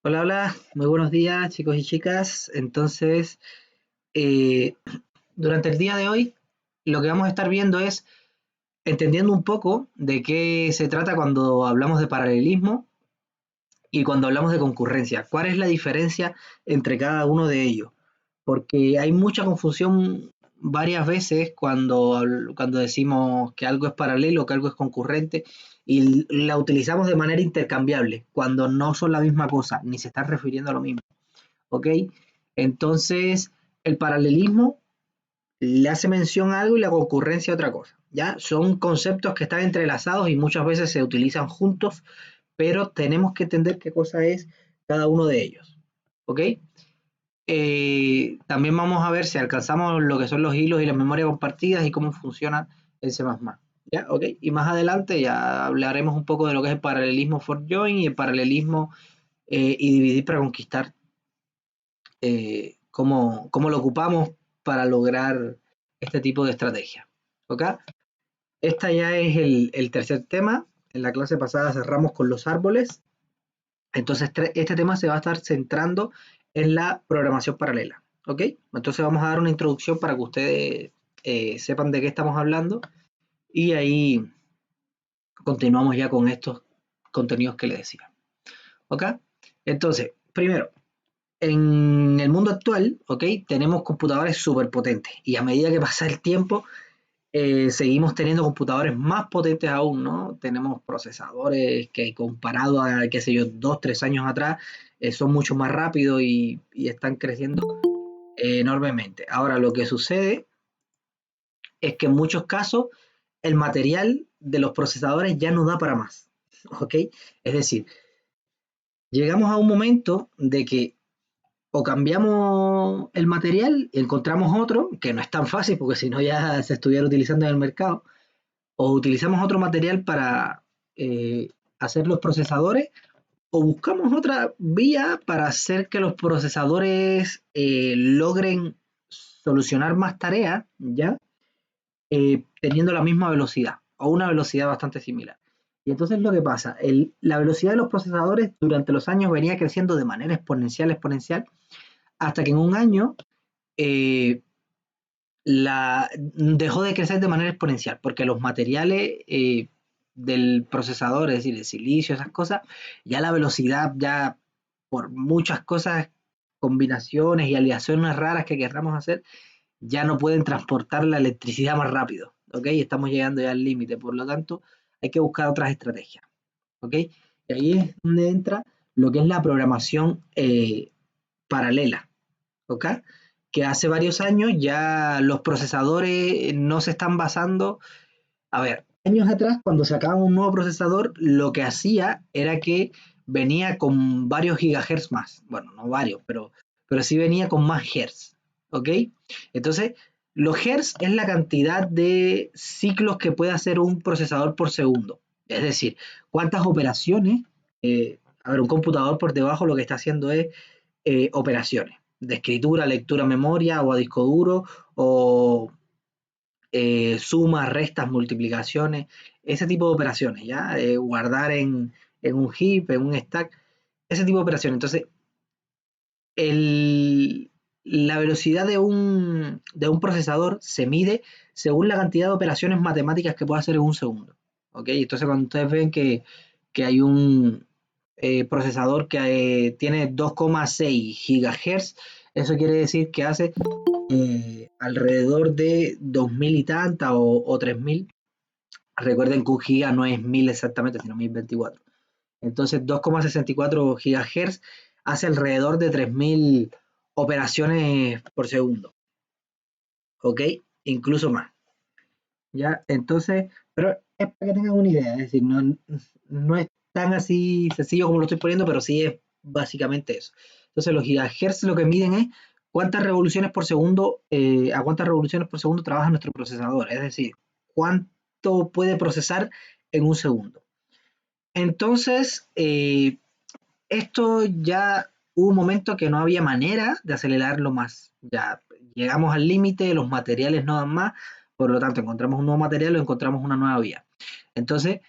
Hola, hola, muy buenos días chicos y chicas. Entonces, eh, durante el día de hoy, lo que vamos a estar viendo es entendiendo un poco de qué se trata cuando hablamos de paralelismo y cuando hablamos de concurrencia. ¿Cuál es la diferencia entre cada uno de ellos? Porque hay mucha confusión varias veces cuando decimos que algo es paralelo, que algo es concurrente, y la utilizamos de manera intercambiable, cuando no son la misma cosa, ni se están refiriendo a lo mismo. ¿Ok? Entonces, el paralelismo le hace mención a algo y la concurrencia a otra cosa, ¿ya? Son conceptos que están entrelazados y muchas veces se utilizan juntos, pero tenemos que entender qué cosa es cada uno de ellos, ¿ok? También vamos a ver si alcanzamos lo que son los hilos y las memorias compartidas y cómo funciona el C++, ¿ya? ¿Ok? Y más adelante ya hablaremos un poco de lo que es el paralelismo for join y el paralelismo y dividir para conquistar, cómo lo ocupamos para lograr este tipo de estrategia. ¿Ok? Esta ya es el tercer tema. En la clase pasada cerramos con los árboles. Entonces, este tema se va a estar centrando en la programación paralela. ¿Ok? Entonces vamos a dar una introducción para que ustedes sepan de qué estamos hablando y ahí continuamos ya con estos contenidos que les decía. ¿Ok? Entonces, primero, en el mundo actual, ¿ok? Tenemos computadores súper potentes y a medida que pasa el tiempo, seguimos teniendo computadores más potentes aún, ¿no? Tenemos procesadores que comparado a, qué sé yo, 2, 3 años atrás, son mucho más rápidos y están creciendo enormemente. Ahora, lo que sucede es que en muchos casos el material de los procesadores ya no da para más, ¿ok? Es decir, llegamos a un momento de que o cambiamos el material y encontramos otro, que no es tan fácil porque si no ya se estuviera utilizando en el mercado, o utilizamos otro material para hacer los procesadores, o buscamos otra vía para hacer que los procesadores logren solucionar más tareas, ¿ya? Teniendo la misma velocidad o una velocidad bastante similar. Y entonces lo que pasa, la velocidad de los procesadores durante los años venía creciendo de manera exponencial, hasta que en un año eh, dejó de crecer de manera exponencial, porque los materiales del procesador, es decir, el silicio, esas cosas, ya la velocidad, ya por muchas cosas, combinaciones y aleaciones raras que queramos hacer, ya no pueden transportar la electricidad más rápido, ¿ok? Estamos llegando ya al límite, por lo tanto, hay que buscar otras estrategias, ¿ok? Y ahí es donde entra lo que es la programación paralela, ¿ok? Que hace varios años ya los procesadores no se están basando. A ver, años atrás, cuando sacaban un nuevo procesador, lo que hacía era que venía con varios gigahertz más. Bueno, no varios, pero sí venía con más hertz. ¿Ok? Entonces, los hertz es la cantidad de ciclos que puede hacer un procesador por segundo. Es decir, cuántas operaciones. A ver, un computador por debajo lo que está haciendo es operaciones de escritura, lectura, memoria o a disco duro o sumas, restas, multiplicaciones, ese tipo de operaciones, ¿ya? Guardar en un heap, en un stack, ese tipo de operaciones. Entonces, el, la velocidad de un procesador se mide según la cantidad de operaciones matemáticas que puede hacer en un segundo. ¿Ok? Entonces, cuando ustedes ven que hay un procesador que tiene 2,6 GHz, eso quiere decir que hace alrededor de 2000 y tanta o 3000. Recuerden que un giga no es 1000 exactamente, sino 1024. Entonces 2,64 gigahertz hace alrededor de 3000 operaciones por segundo. ¿Ok? Incluso más. ¿Ya? Entonces, pero es para que tengan una idea, es decir, no es tan así sencillo como lo estoy poniendo, pero sí es básicamente eso. Entonces, los gigahertz lo que miden es cuántas revoluciones por segundo, a cuántas revoluciones por segundo trabaja nuestro procesador, es decir, cuánto puede procesar en un segundo. Entonces, esto ya hubo un momento que no había manera de acelerarlo más. Ya llegamos al límite, los materiales no dan más, por lo tanto encontramos un nuevo material o encontramos una nueva vía. Entonces,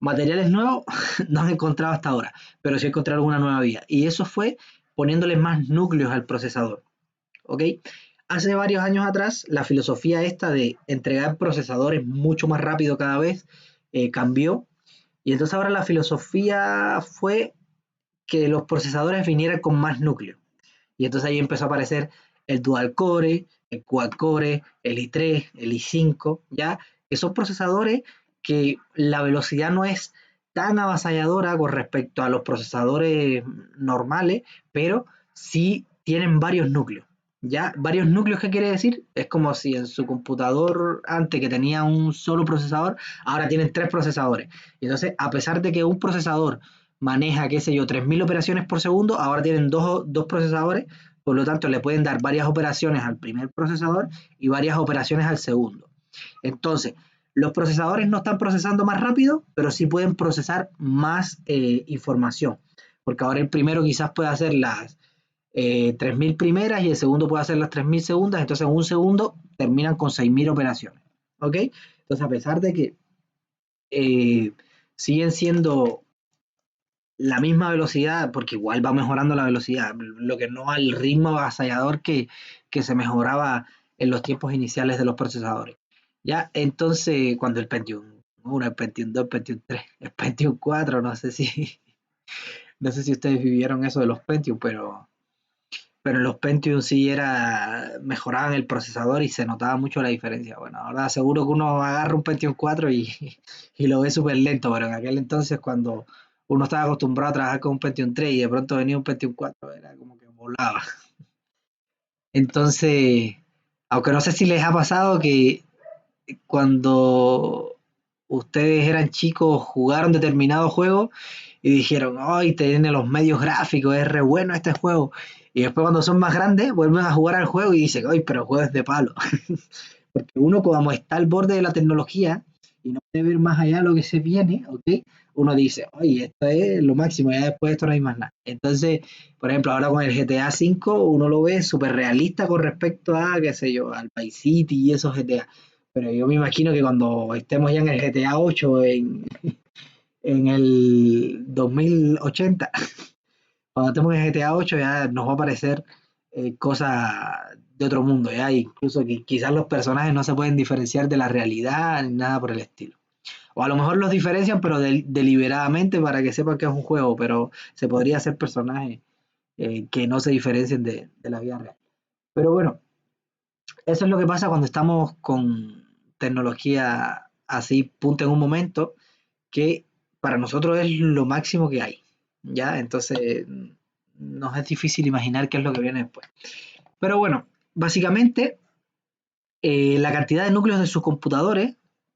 Materiales nuevos no han encontrado hasta ahora, pero sí encontraron una nueva vía. Y eso fue poniéndole más núcleos al procesador. ¿Ok? Hace varios años atrás, la filosofía esta de entregar procesadores mucho más rápido cada vez cambió. Y entonces ahora la filosofía fue que los procesadores vinieran con más núcleos. Y entonces ahí empezó a aparecer el dual core, el quad core, el i3, el i5, ¿ya? Que son procesadores que la velocidad no es tan avasalladora con respecto a los procesadores normales, pero sí tienen varios núcleos. ¿Ya? Varios núcleos, ¿qué quiere decir? Es como si en su computador antes que tenía un solo procesador, ahora tienen tres procesadores. Y entonces, a pesar de que un procesador maneja, qué sé yo, 3000 operaciones por segundo, ahora tienen dos procesadores, por lo tanto le pueden dar varias operaciones al primer procesador y varias operaciones al segundo. Entonces, los procesadores no están procesando más rápido, pero sí pueden procesar más información, porque ahora el primero quizás puede hacer las 3000 primeras y el segundo puede hacer las 3000 segundas, entonces en un segundo terminan con 6000 operaciones. ¿Ok? Entonces, a pesar de que eh, siguen siendo la misma velocidad, porque igual va mejorando la velocidad, lo que no al ritmo avasallador que se mejoraba en los tiempos iniciales de los procesadores. Ya, entonces, cuando el Pentium 1, el Pentium 2, el Pentium 3, el Pentium 4, no sé si ustedes vivieron eso de los Pentium, pero en los Pentium sí mejoraban el procesador y se notaba mucho la diferencia. Bueno, ahora seguro que uno agarra un Pentium 4 y lo ve súper lento, pero en aquel entonces cuando uno estaba acostumbrado a trabajar con un Pentium 3 y de pronto venía un Pentium 4, era como que volaba. Entonces, aunque no sé si les ha pasado que cuando ustedes eran chicos jugaron determinado juego y dijeron, ¡ay, tiene los medios gráficos, es re bueno este juego! Y después cuando son más grandes vuelven a jugar al juego y dicen, ¡ay, pero el juego es de palo! Porque uno como está al borde de la tecnología y no puede ver más allá lo que se viene, ¿ok? Uno dice, oye, esto es lo máximo, ya después de esto no hay más nada. Entonces, por ejemplo, ahora con el GTA V uno lo ve súper realista con respecto a, qué sé yo, al Vice City y esos GTA. Pero yo me imagino que cuando estemos ya en el GTA 8 en el 2080, cuando estemos en el GTA 8 ya nos va a parecer cosas de otro mundo, ya incluso que quizás los personajes no se pueden diferenciar de la realidad ni nada por el estilo. O a lo mejor los diferencian, pero deliberadamente para que sepan que es un juego, pero se podría hacer personajes que no se diferencien de la vida real. Pero bueno, eso es lo que pasa cuando estamos con tecnología así, punta en un momento, que para nosotros es lo máximo que hay. ¿Ya? Entonces, nos es difícil imaginar qué es lo que viene después. Pero bueno, básicamente, la cantidad de núcleos de sus computadores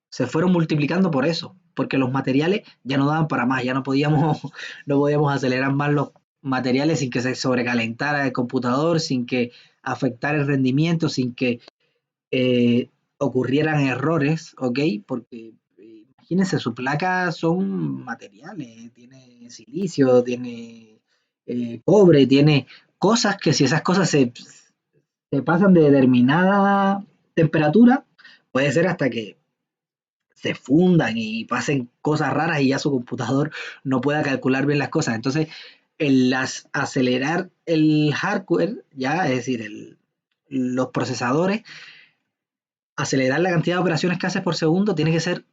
se fueron multiplicando por eso, porque los materiales ya no daban para más, ya no podíamos, no podíamos acelerar más los materiales sin que se sobrecalentara el computador, sin que afectara el rendimiento, sin que ocurrieran errores, ¿ok? Porque imagínense, su placa son materiales, tiene silicio, tiene cobre, tiene cosas que si esas cosas se pasan de determinada temperatura, puede ser hasta que se fundan y pasen cosas raras y ya su computador no pueda calcular bien las cosas. Entonces, acelerar el hardware, ya, es decir, los procesadores, acelerar la cantidad de operaciones que haces por segundo tiene que ser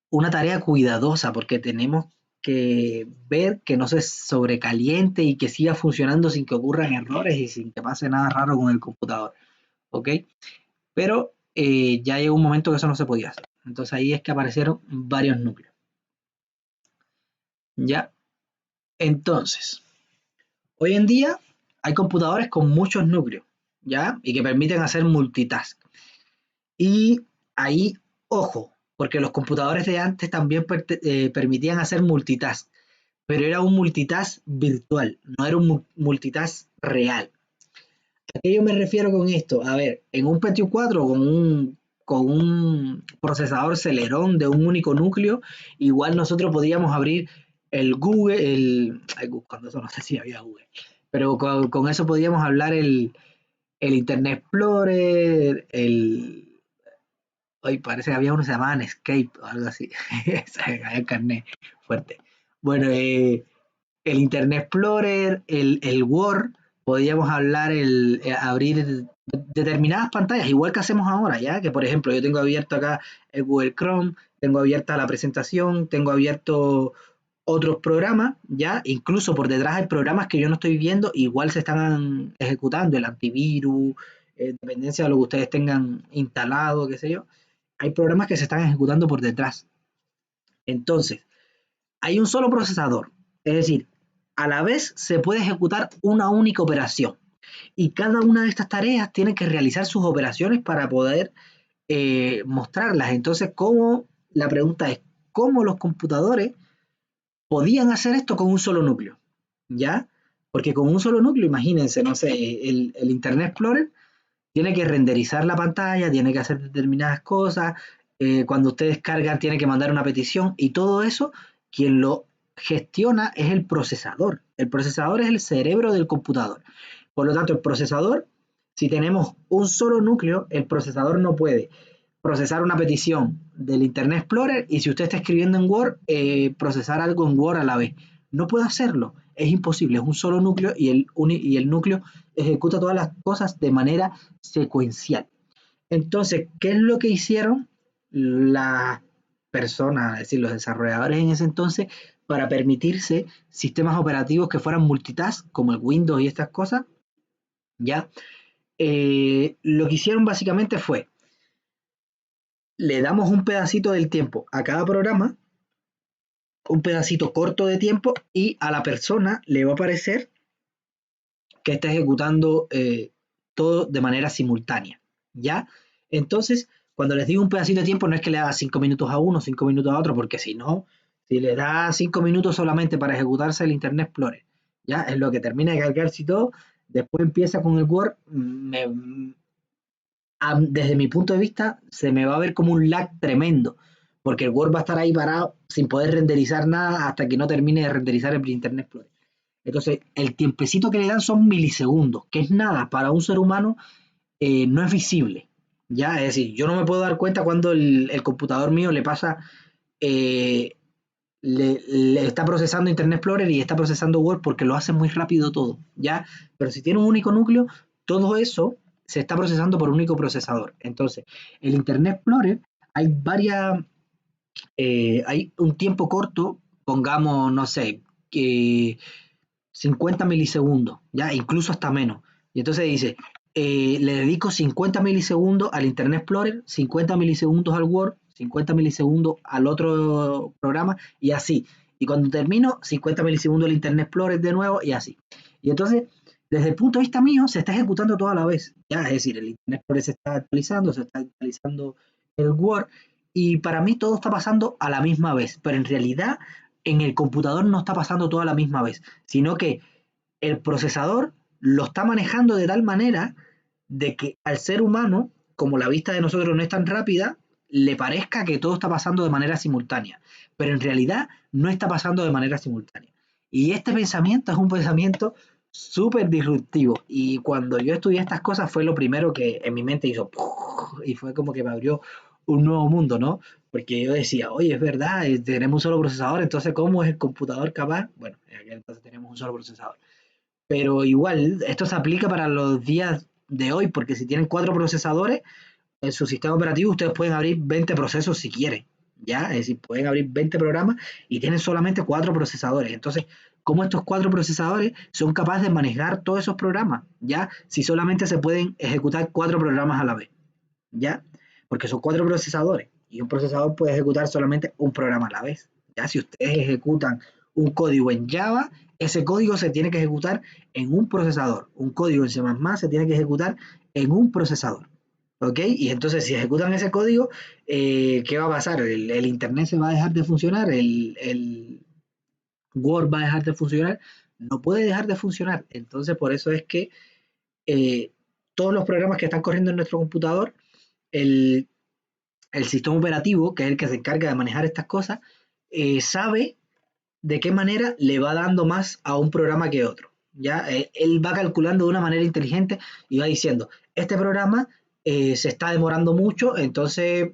una tarea cuidadosa porque tenemos que ver que no se sobrecaliente y que siga funcionando sin que ocurran errores y sin que pase nada raro con el computador. ¿Ok? Pero ya llegó un momento que eso no se podía hacer. Entonces ahí es que aparecieron varios núcleos. ¿Ya? Entonces, hoy en día hay computadores con muchos núcleos, ¿ya? Y que permiten hacer multitask. Y ahí, ojo, porque los computadores de antes también permitían hacer multitask, pero era un multitask virtual, no era un multitask real. ¿A qué yo me refiero con esto? A ver, en un Pentium 4 con un procesador Celeron de un único núcleo, igual nosotros podíamos abrir el Google, cuando eso no sé si había Google, pero con eso podíamos hablar el Internet Explorer, hoy parece que había uno que se llamaba Netscape o algo así, había carnet. fuerte. Bueno, el Internet Explorer, el Word, podríamos hablar, abrir determinadas pantallas, igual que hacemos ahora, ¿ya? Que por ejemplo, yo tengo abierto acá el Google Chrome, tengo abierta la presentación, tengo abierto otros programas, ¿ya? Incluso por detrás hay programas que yo no estoy viendo, igual se están ejecutando, el antivirus, dependencia de lo que ustedes tengan instalado, qué sé yo. Hay programas que se están ejecutando por detrás. Entonces, hay un solo procesador, es decir, a la vez se puede ejecutar una única operación y cada una de estas tareas tiene que realizar sus operaciones para poder mostrarlas. Entonces, la pregunta es, ¿cómo los computadores podían hacer esto con un solo núcleo? ¿Ya? Porque con un solo núcleo, imagínense, no sé, el Internet Explorer tiene que renderizar la pantalla, tiene que hacer determinadas cosas, cuando ustedes cargan tiene que mandar una petición y todo eso, quien lo gestiona es el procesador. El procesador es el cerebro del computador. Por lo tanto, el procesador, si tenemos un solo núcleo, el procesador no puede procesar una petición del Internet Explorer y si usted está escribiendo en Word, procesar algo en Word a la vez. No puede hacerlo, es imposible, es un solo núcleo y el núcleo ejecuta todas las cosas de manera secuencial. Entonces, ¿qué es lo que hicieron las personas, es decir, los desarrolladores en ese entonces, para permitirse sistemas operativos que fueran multitask, como el Windows y estas cosas? ¿Ya? Lo que hicieron básicamente fue, le damos un pedacito del tiempo a cada programa, un pedacito corto de tiempo, y a la persona le va a parecer que está ejecutando todo de manera simultánea, ¿ya? Entonces, cuando les digo un pedacito de tiempo, no es que le haga 5 minutos a uno, 5 minutos a otro, porque si no, si le da 5 minutos solamente para ejecutarse el Internet Explorer, ¿ya? Es lo que termina de cargarse y todo, después empieza con el Word, desde mi punto de vista, se me va a ver como un lag tremendo, porque el Word va a estar ahí parado sin poder renderizar nada hasta que no termine de renderizar el Internet Explorer. Entonces, el tiempecito que le dan son milisegundos, que es nada, para un ser humano no es visible. ¿Ya? Es decir, yo no me puedo dar cuenta cuando el computador mío le pasa, eh, le está procesando Internet Explorer y está procesando Word porque lo hace muy rápido todo, ¿ya? Pero si tiene un único núcleo, todo eso se está procesando por un único procesador. Entonces, el Internet Explorer, hay hay un tiempo corto, pongamos, no sé, que 50 milisegundos, ya incluso hasta menos. Y entonces dice, le dedico 50 milisegundos al Internet Explorer, 50 milisegundos al Word, 50 milisegundos al otro programa y así. Y cuando termino, 50 milisegundos al Internet Explorer de nuevo y así. Y entonces, desde el punto de vista mío, se está ejecutando todo a la vez. ¿Ya? Es decir, el Internet Explorer se está actualizando el Word y para mí todo está pasando a la misma vez. Pero en realidad, en el computador no está pasando todo a la misma vez, sino que el procesador lo está manejando de tal manera de que al ser humano, como la vista de nosotros no es tan rápida, le parezca que todo está pasando de manera simultánea, pero en realidad no está pasando de manera simultánea. Y este pensamiento es un pensamiento súper disruptivo y cuando yo estudié estas cosas fue lo primero que en mi mente hizo y fue como que me abrió un nuevo mundo, ¿no? Porque yo decía, oye, es verdad, tenemos un solo procesador, entonces ¿cómo es el computador capaz? Bueno, en aquel entonces tenemos un solo procesador. Pero igual, esto se aplica para los días de hoy, porque si tienen 4 procesadores, en su sistema operativo ustedes pueden abrir 20 procesos si quieren, ¿ya? Es decir, pueden abrir 20 programas y tienen solamente 4 procesadores. Entonces, ¿cómo estos 4 procesadores son capaces de manejar todos esos programas, ¿ya? Si solamente se pueden ejecutar 4 programas a la vez, ¿ya? Porque son 4 procesadores y un procesador puede ejecutar solamente un programa a la vez, ¿ya? Si ustedes ejecutan un código en Java, ese código se tiene que ejecutar en un procesador. Un código en C++ se tiene que ejecutar en un procesador. ¿Ok? Y entonces si ejecutan ese código, ¿qué va a pasar? El Internet se va a dejar de funcionar, el Word va a dejar de funcionar, no puede dejar de funcionar. Entonces por eso es que eh, todos los programas que están corriendo en nuestro computador, el, el sistema operativo, que es el que se encarga de manejar estas cosas, sabe de qué manera le va dando más a un programa que otro. ¿Ya? Él va calculando de una manera inteligente y va diciendo, este programa se está demorando mucho, entonces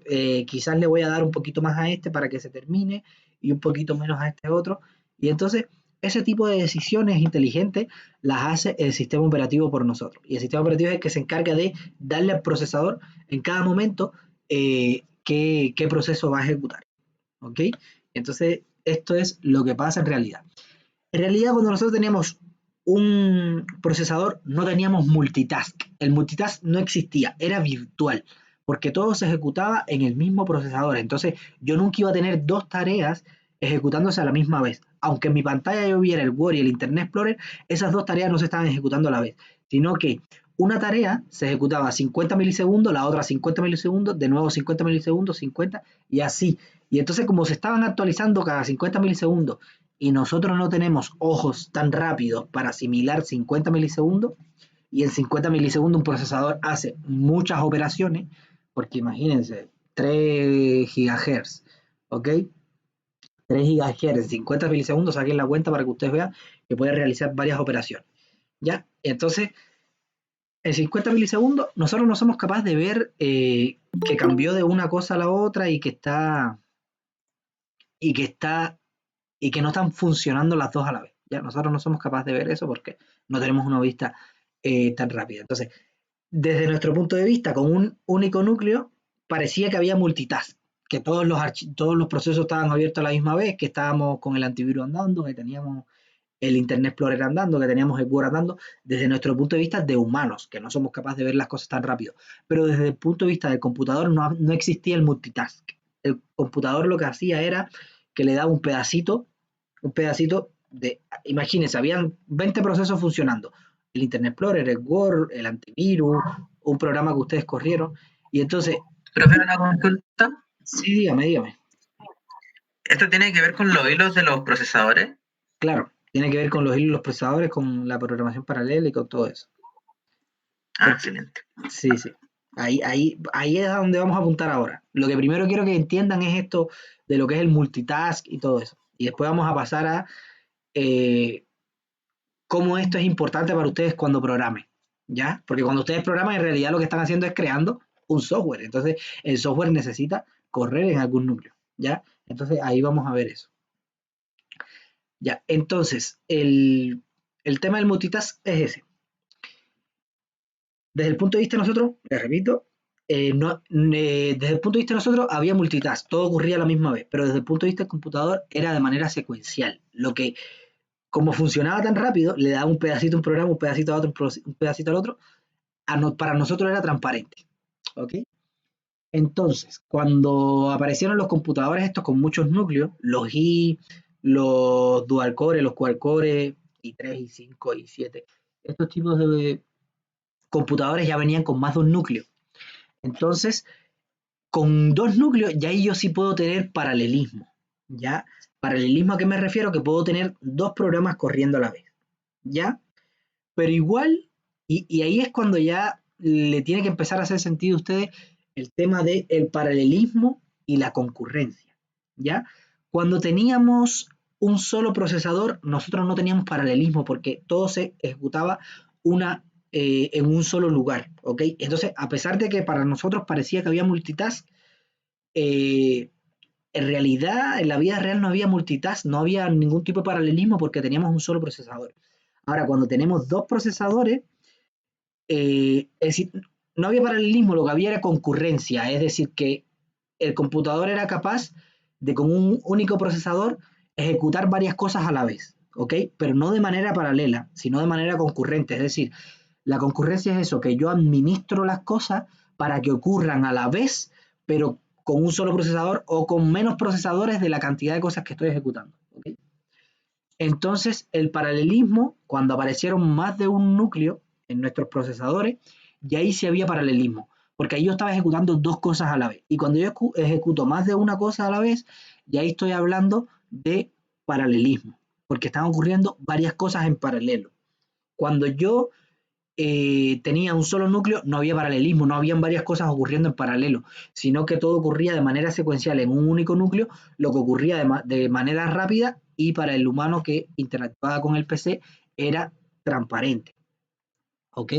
quizás le voy a dar un poquito más a este para que se termine y un poquito menos a este otro. Y entonces ese tipo de decisiones inteligentes las hace el sistema operativo por nosotros. Y el sistema operativo es el que se encarga de darle al procesador en cada momento qué proceso va a ejecutar. ¿Ok? Entonces, esto es lo que pasa en realidad. En realidad, cuando nosotros teníamos un procesador, no teníamos multitask. El multitask no existía, era virtual, porque todo se ejecutaba en el mismo procesador. Entonces, yo nunca iba a tener dos tareas ejecutándose a la misma vez. Aunque en mi pantalla yo viera el Word y el Internet Explorer, esas dos tareas no se estaban ejecutando a la vez, sino que una tarea se ejecutaba a 50 milisegundos, la otra a 50 milisegundos, de nuevo 50 milisegundos, 50 y así. Y entonces como se estaban actualizando cada 50 milisegundos y nosotros no tenemos ojos tan rápidos para asimilar 50 milisegundos, y en 50 milisegundos un procesador hace muchas operaciones, porque imagínense, 3 GHz, ¿ok? 3 GHz en 50 milisegundos, saquen la cuenta para que ustedes vean que puede realizar varias operaciones, ¿ya? Entonces, en 50 milisegundos, nosotros no somos capaces de ver que cambió de una cosa a la otra y que está y que no están funcionando las dos a la vez. ¿Ya? Nosotros no somos capaces de ver eso porque no tenemos una vista tan rápida. Entonces, desde nuestro punto de vista, con un único núcleo, parecía que había multitask, que todos los procesos estaban abiertos a la misma vez, que estábamos con el antivirus andando, que teníamos el Internet Explorer andando, que teníamos el Word andando, desde nuestro punto de vista de humanos, que no somos capaces de ver las cosas tan rápido. Pero desde el punto de vista del computador no existía el multitask. El computador lo que hacía era que le daba un pedacito de, imagínense, habían 20 procesos funcionando. El Internet Explorer, el Word, el antivirus, un programa que ustedes corrieron. Y entonces, Profe, una consulta. sí, dígame. ¿Esto tiene que ver con los hilos de los procesadores? Claro, tiene que ver con los hilos y los procesadores, con la programación paralela y con todo eso. Ah, Porque, excelente. sí. Ahí es a donde vamos a apuntar ahora. Lo que primero quiero que entiendan es esto de lo que es el multitask y todo eso. Y después vamos a pasar a eh, cómo esto es importante para ustedes cuando programen. ¿Ya? Porque cuando ustedes programan, en realidad lo que están haciendo es creando un software. Entonces, el software necesita correr en algún núcleo. ¿Ya? Entonces, ahí vamos a ver eso. Ya, entonces, el tema del multitask es ese. Desde el punto de vista de nosotros, les repito, desde el punto de vista de nosotros había multitask, todo ocurría a la misma vez, pero desde el punto de vista del computador era de manera secuencial, lo que como funcionaba tan rápido, le daba un pedacito a un programa, un pedacito a otro, un pedacito al otro, para nosotros era transparente. ¿Ok? Entonces, cuando aparecieron los computadores estos con muchos núcleos, los dual core, los quad core, i3, i5, i7, estos tipos de computadores ya venían con más de un núcleo. Entonces, con dos núcleos, ya ahí yo sí puedo tener paralelismo. ¿Ya? Paralelismo, ¿a qué me refiero? Que puedo tener dos programas corriendo a la vez. ¿Ya? Pero igual, y ahí es cuando ya le tiene que empezar a hacer sentido a ustedes el tema del paralelismo y la concurrencia. ¿Ya? Cuando teníamos un solo procesador, nosotros no teníamos paralelismo porque todo se ejecutaba en un solo lugar. ¿Ok? Entonces, a pesar de que para nosotros parecía que había multitask, eh, en realidad, en la vida real no había multitask, no había ningún tipo de paralelismo porque teníamos un solo procesador. Ahora, cuando tenemos dos procesadores, es decir, no había paralelismo, lo que había era concurrencia, es decir, que el computador era capaz de con un único procesador ejecutar varias cosas a la vez, ¿ok? Pero no de manera paralela, sino de manera concurrente, es decir, la concurrencia es eso, que yo administro las cosas para que ocurran a la vez, pero con un solo procesador o con menos procesadores de la cantidad de cosas que estoy ejecutando. ¿Ok? Entonces, el paralelismo, cuando aparecieron más de un núcleo en nuestros procesadores, y ahí sí había paralelismo, porque ahí yo estaba ejecutando dos cosas a la vez. Y cuando yo ejecuto más de una cosa a la vez, ya ahí estoy hablando de paralelismo, porque están ocurriendo varias cosas en paralelo. Cuando yo tenía un solo núcleo, no había paralelismo, no habían varias cosas ocurriendo en paralelo, sino que todo ocurría de manera secuencial en un único núcleo, lo que ocurría de manera rápida y para el humano que interactuaba con el PC era transparente. ¿Ok?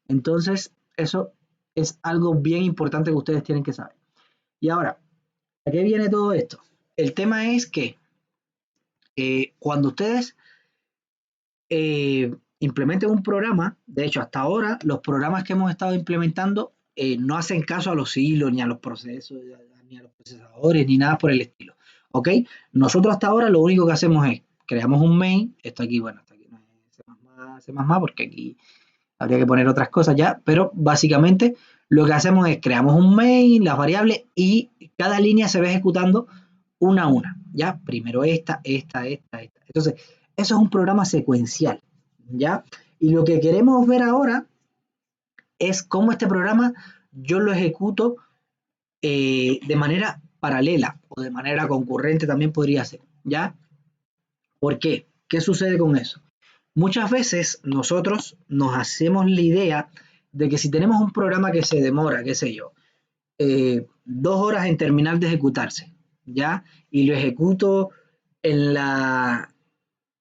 Entonces, eso es algo bien importante que ustedes tienen que saber. Y ahora, ¿a qué viene todo esto? el tema es que cuando ustedes implementen un programa, de hecho hasta ahora los programas que hemos estado implementando no hacen caso a los hilos, ni a los procesos, ni a los procesadores, ni nada por el estilo. ¿Ok? Nosotros hasta ahora lo único que hacemos es, creamos un main, esto aquí, bueno, esto aquí no es C++, porque aquí habría que poner otras cosas ya, pero básicamente lo que hacemos es creamos un main, las variables, y cada línea se va ejecutando una a una, ¿ya? Primero esta. Entonces, eso es un programa secuencial, ¿ya? Y lo que queremos ver ahora es cómo este programa yo lo ejecuto de manera paralela o de manera concurrente también podría ser, ¿ya? ¿Por qué? ¿Qué sucede con eso? Muchas veces nosotros nos hacemos la idea de que si tenemos un programa que se demora, qué sé yo, 2 horas en terminar de ejecutarse, ¿ya? Y lo ejecuto en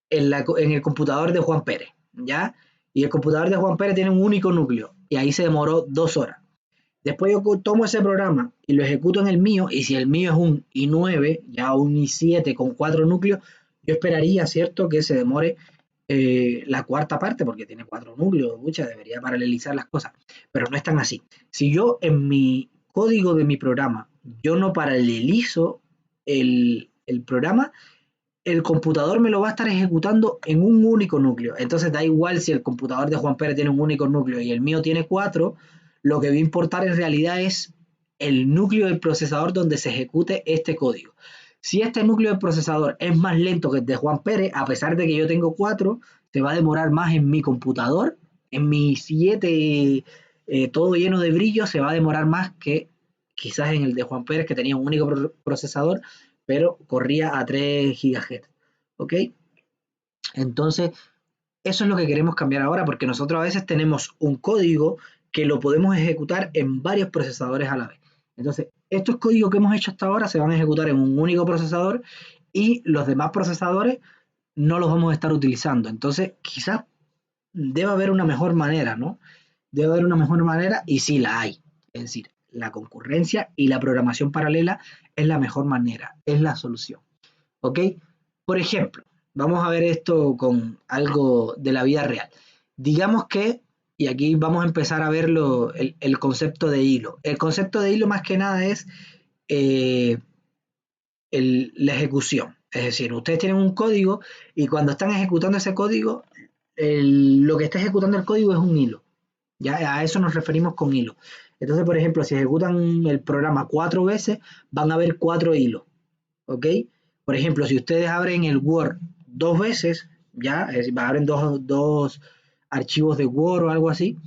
en el computador de Juan Pérez, ¿ya? Y el computador de Juan Pérez tiene un único núcleo y ahí se demoró 2 horas. Después yo tomo ese programa y lo ejecuto en el mío, y si el mío es un i9, ya un i7 con 4 núcleos, yo esperaría, ¿cierto?, que se demore la cuarta parte, porque tiene 4 núcleos, mucha, debería paralelizar las cosas, pero no es tan así. Si yo en mi código de mi programa, yo no paralelizo el programa, el computador me lo va a estar ejecutando en un único núcleo. Entonces da igual si el computador de Juan Pérez tiene un único núcleo y el mío tiene 4, lo que va a importar en realidad es el núcleo del procesador donde se ejecute este código. Si este núcleo del procesador es más lento que el de Juan Pérez, a pesar de que yo tengo 4, se va a demorar más en mi computador, en mi 7, todo lleno de brillo, se va a demorar más que quizás en el de Juan Pérez, que tenía un único procesador, pero corría a 3 GHz. ¿Ok? Entonces, eso es lo que queremos cambiar ahora, porque nosotros a veces tenemos un código que lo podemos ejecutar en varios procesadores a la vez. Entonces, estos códigos que hemos hecho hasta ahora se van a ejecutar en un único procesador y los demás procesadores no los vamos a estar utilizando. Entonces, quizás debe haber una mejor manera, ¿no? Debe haber una mejor manera y sí la hay. Es decir, la concurrencia y la programación paralela es la mejor manera, es la solución. ¿Ok? Por ejemplo, vamos a ver esto con algo de la vida real. Digamos que, y aquí vamos a empezar a ver el concepto de hilo. El concepto de hilo más que nada es eh, la ejecución. Es decir, ustedes tienen un código y cuando están ejecutando ese código, lo que está ejecutando el código es un hilo. ¿Ya? A eso nos referimos con hilo. Entonces, por ejemplo, si ejecutan el programa 4 veces, van a haber 4 hilos. ¿Ok? Por ejemplo, si ustedes abren el Word 2 veces, ya, es decir, abren dos archivos de Word o algo así,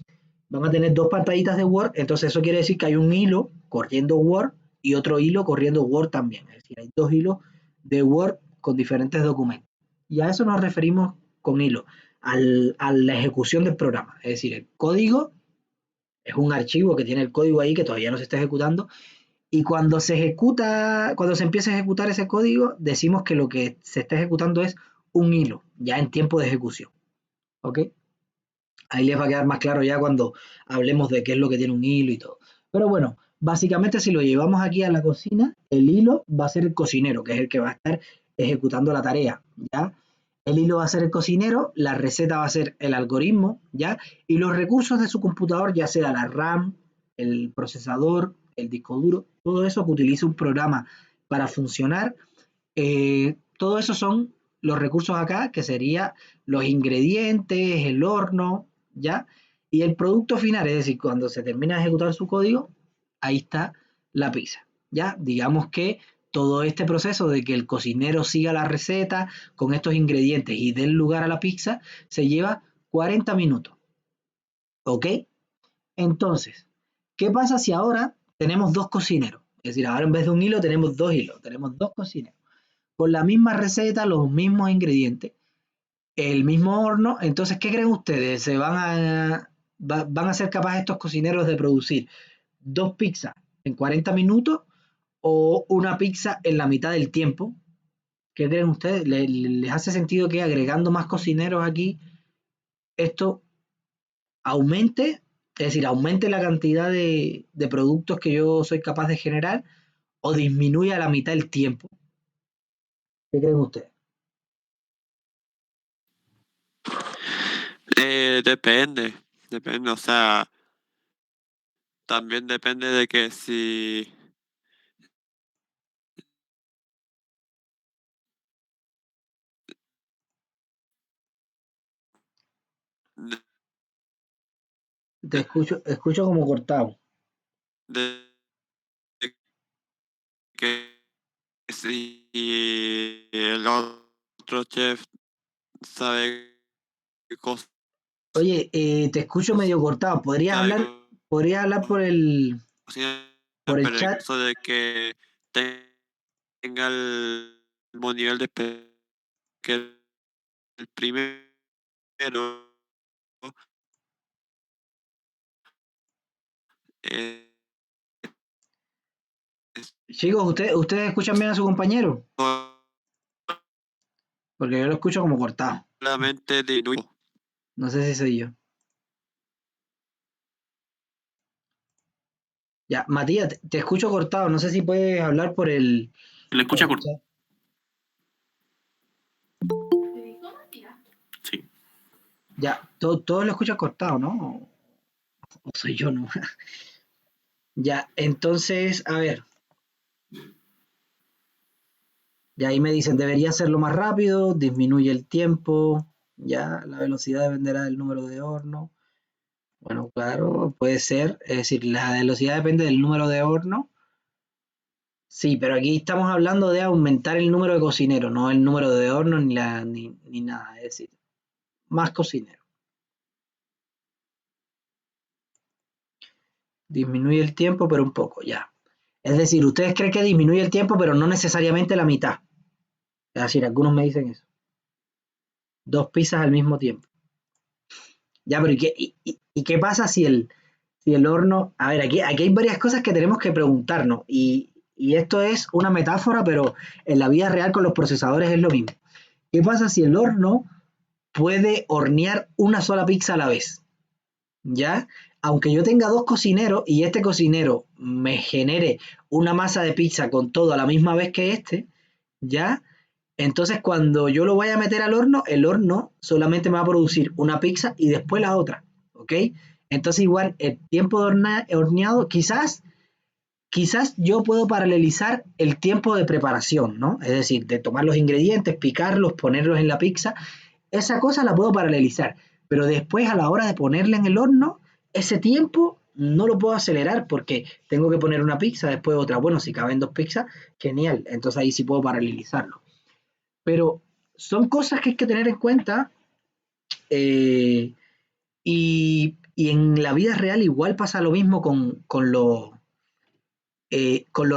van a tener 2 pantallitas de Word, entonces eso quiere decir que hay un hilo corriendo Word y otro hilo corriendo Word también. Es decir, hay 2 hilos de Word con diferentes documentos. Y a eso nos referimos con hilo, a la ejecución del programa. Es decir, el código es un archivo que tiene el código ahí que todavía no se está ejecutando, y cuando se ejecuta, cuando se empieza a ejecutar ese código, decimos que lo que se está ejecutando es un hilo, ya en tiempo de ejecución. ¿Ok? Ahí les va a quedar más claro ya cuando hablemos de qué es lo que tiene un hilo y todo. Pero bueno, básicamente si lo llevamos aquí a la cocina, el hilo va a ser el cocinero, que es el que va a estar ejecutando la tarea, ¿ya? El hilo va a ser el cocinero, la receta va a ser el algoritmo, ¿ya? Y los recursos de su computador, ya sea la RAM, el procesador, el disco duro, todo eso que utiliza un programa para funcionar, todo eso son los recursos acá, que sería los ingredientes, el horno, ¿ya? Y el producto final, es decir, cuando se termina de ejecutar su código, ahí está la pizza, ¿ya? Digamos que todo este proceso de que el cocinero siga la receta con estos ingredientes y den lugar a la pizza se lleva 40 minutos, ¿ok? Entonces, ¿qué pasa si ahora tenemos 2 cocineros? Es decir, ahora en vez de un hilo tenemos 2 hilos, tenemos 2 cocineros con la misma receta, los mismos ingredientes, el mismo horno. Entonces, ¿qué creen ustedes? ¿Van a ser capaces estos cocineros de producir 2 pizzas en 40 minutos o una pizza en la mitad del tiempo? ¿Qué creen ustedes? ¿Les hace sentido que agregando más cocineros aquí esto aumente? Es decir, aumente la cantidad de productos que yo soy capaz de generar o disminuya a la mitad el tiempo. ¿Qué creen ustedes? Depende, o sea, también depende de que si de, Te escucho como cortado. de que si el otro chef sabe cocinar, Oye, te escucho medio cortado. sabe Podrías hablar cocinar, por el pero en chat? caso de que tenga el mismo nivel de que el primero, eh, es Chicos, ¿ustedes escuchan bien a su compañero? Porque yo lo escucho como cortado. solamente disminuye. No sé si soy yo. Ya, Matías, te escucho cortado. No sé si puedes hablar ¿Le por escucha el corto? chat. Sí. Ya, todo lo escuchas cortado, ¿no? O soy yo, ¿no? Ya, entonces, a ver. Ya ahí me dicen, debería hacerlo más rápido, disminuye el tiempo. Ya, la velocidad dependerá del número de horno. Bueno, claro, puede ser. Es decir, la velocidad depende del número de horno. Sí, pero aquí estamos hablando de aumentar el número de cocineros, no el número de hornos ni nada. Es decir, más cocineros. Disminuye el tiempo, pero un poco, ya. Es decir, ustedes creen que disminuye el tiempo, pero no necesariamente la mitad. Es decir, algunos me dicen eso. Dos pizzas al mismo tiempo. Ya, pero ¿y qué pasa si el horno... A ver, aquí hay varias cosas que tenemos que preguntarnos. Y esto es una metáfora, pero en la vida real con los procesadores es lo mismo. ¿Qué pasa si el horno puede hornear una sola pizza a la vez? ¿Ya? Aunque yo tenga dos cocineros y este cocinero me genere una masa de pizza con todo a la misma vez que este, ¿ya? Entonces cuando yo lo vaya a meter al horno, el horno solamente me va a producir una pizza y después la otra, ¿ok? Entonces igual el tiempo de horneado, quizás yo puedo paralelizar el tiempo de preparación, ¿no? Es decir, de tomar los ingredientes, picarlos, ponerlos en la pizza, esa cosa la puedo paralelizar, pero después a la hora de ponerla en el horno, ese tiempo no lo puedo acelerar porque tengo que poner una pizza, después otra. Bueno, si caben dos pizzas, genial, entonces ahí sí puedo paralelizarlo. Pero son cosas que hay que tener en cuenta eh, y en la vida real igual pasa lo mismo con los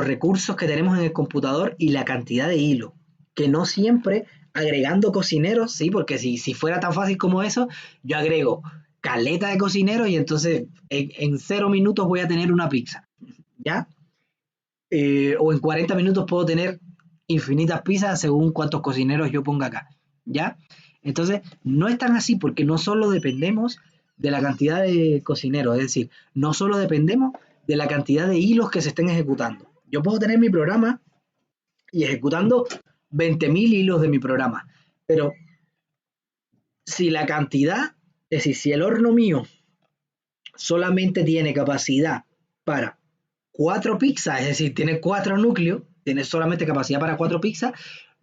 recursos que tenemos en el computador y la cantidad de hilo, que no siempre agregando cocineros, sí, porque si fuera tan fácil como eso, yo agrego caleta de cocineros y entonces en 0 minutos voy a tener una pizza, ¿ya? O en 40 minutos puedo tener infinitas pizzas según cuántos cocineros yo ponga acá, ¿ya? Entonces, no es tan así porque no solo dependemos de la cantidad de cocineros, es decir, no solo dependemos de la cantidad de hilos que se estén ejecutando. Yo puedo tener mi programa y ejecutando 20.000 hilos de mi programa, pero si la cantidad, es decir, si el horno mío solamente tiene capacidad para cuatro pizzas, es decir, tiene cuatro núcleos, tiene solamente capacidad para cuatro pizzas,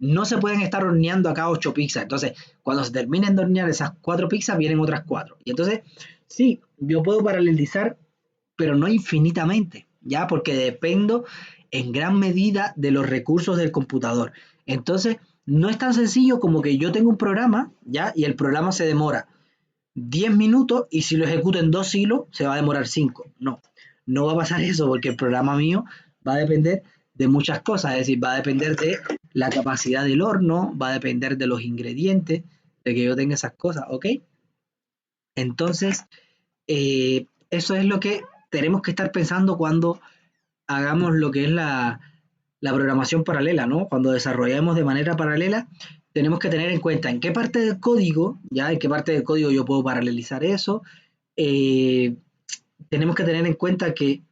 no se pueden estar horneando acá ocho pizzas. Entonces, cuando se terminen de hornear esas cuatro pizzas, vienen otras cuatro. Y entonces, sí, yo puedo paralelizar, pero no infinitamente, ¿ya? Porque dependo en gran medida de los recursos del computador. Entonces, no es tan sencillo como que yo tengo un programa, ¿ya? Y el programa se demora 10 minutos y si lo ejecuto en dos hilos se va a demorar 5. No, no va a pasar eso porque el programa mío va a depender de muchas cosas, es decir, va a depender de la capacidad del horno, va a depender de los ingredientes, de que yo tenga esas cosas, ¿ok? Entonces, eso es lo que tenemos que estar pensando cuando hagamos lo que es la programación paralela, ¿no? Cuando desarrollemos de manera paralela, tenemos que tener en cuenta en qué parte del código, ya en qué parte del código yo puedo paralelizar eso. Eh, tenemos que tener en cuenta que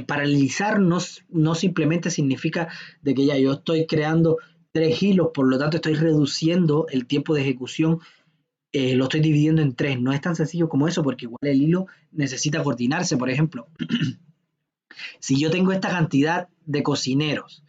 paralelizar no simplemente significa de que ya yo estoy creando 3 hilos, por lo tanto estoy reduciendo el tiempo de ejecución, lo estoy dividiendo en 3. No es tan sencillo como eso, porque igual el hilo necesita coordinarse. Por ejemplo, si yo tengo esta cantidad de cocineros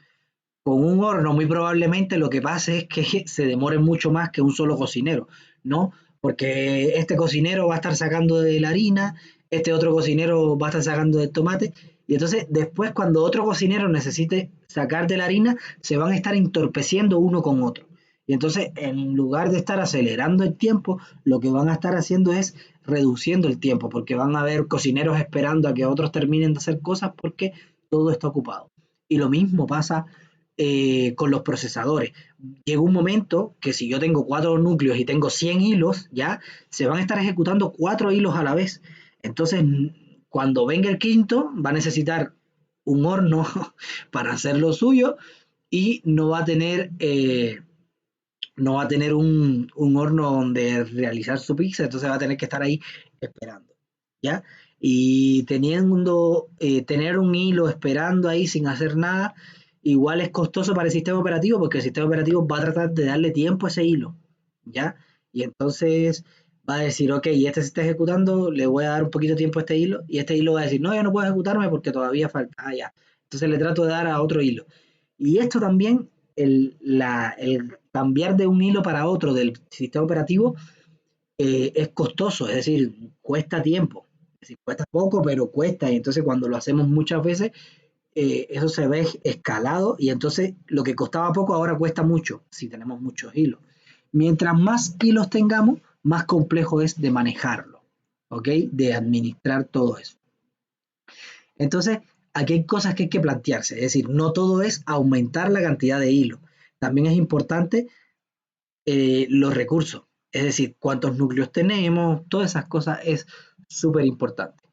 con un horno, muy probablemente lo que pase es que se demore mucho más que un solo cocinero, ¿no? Porque este cocinero va a estar sacando de la harina, este otro cocinero va a estar sacando del tomate, y entonces después cuando otro cocinero necesite sacar de la harina, se van a estar entorpeciendo uno con otro. Y entonces, en lugar de estar acelerando el tiempo, lo que van a estar haciendo es reduciendo el tiempo, porque van a haber cocineros esperando a que otros terminen de hacer cosas porque todo está ocupado. Y lo mismo pasa con los procesadores. Llega un momento que si yo tengo 4 núcleos y tengo 100 hilos, ya se van a estar ejecutando 4 hilos a la vez. Entonces, cuando venga el quinto, va a necesitar un horno para hacer lo suyo y no va a tener un horno donde realizar su pizza, entonces va a tener que estar ahí esperando, ¿ya? Y tener un hilo esperando ahí sin hacer nada, igual es costoso para el sistema operativo, porque el sistema operativo va a tratar de darle tiempo a ese hilo, ¿ya? Y entonces va a decir, ok, este se está ejecutando, le voy a dar un poquito de tiempo a este hilo, y este hilo va a decir, no, yo no puedo ejecutarme porque todavía falta, ya. Entonces le trato de dar a otro hilo. Y esto también, el cambiar de un hilo para otro del sistema operativo es costoso, es decir, cuesta tiempo. Es decir, cuesta poco, pero cuesta. Y entonces cuando lo hacemos muchas veces, eso se ve escalado y entonces lo que costaba poco ahora cuesta mucho si tenemos muchos hilos. Mientras más hilos tengamos, más complejo es de manejarlo, ¿ok? De administrar todo eso. Entonces, aquí hay cosas que hay que plantearse, es decir, no todo es aumentar la cantidad de hilos. También es importante los recursos, es decir, cuántos núcleos tenemos, todas esas cosas es súper importante.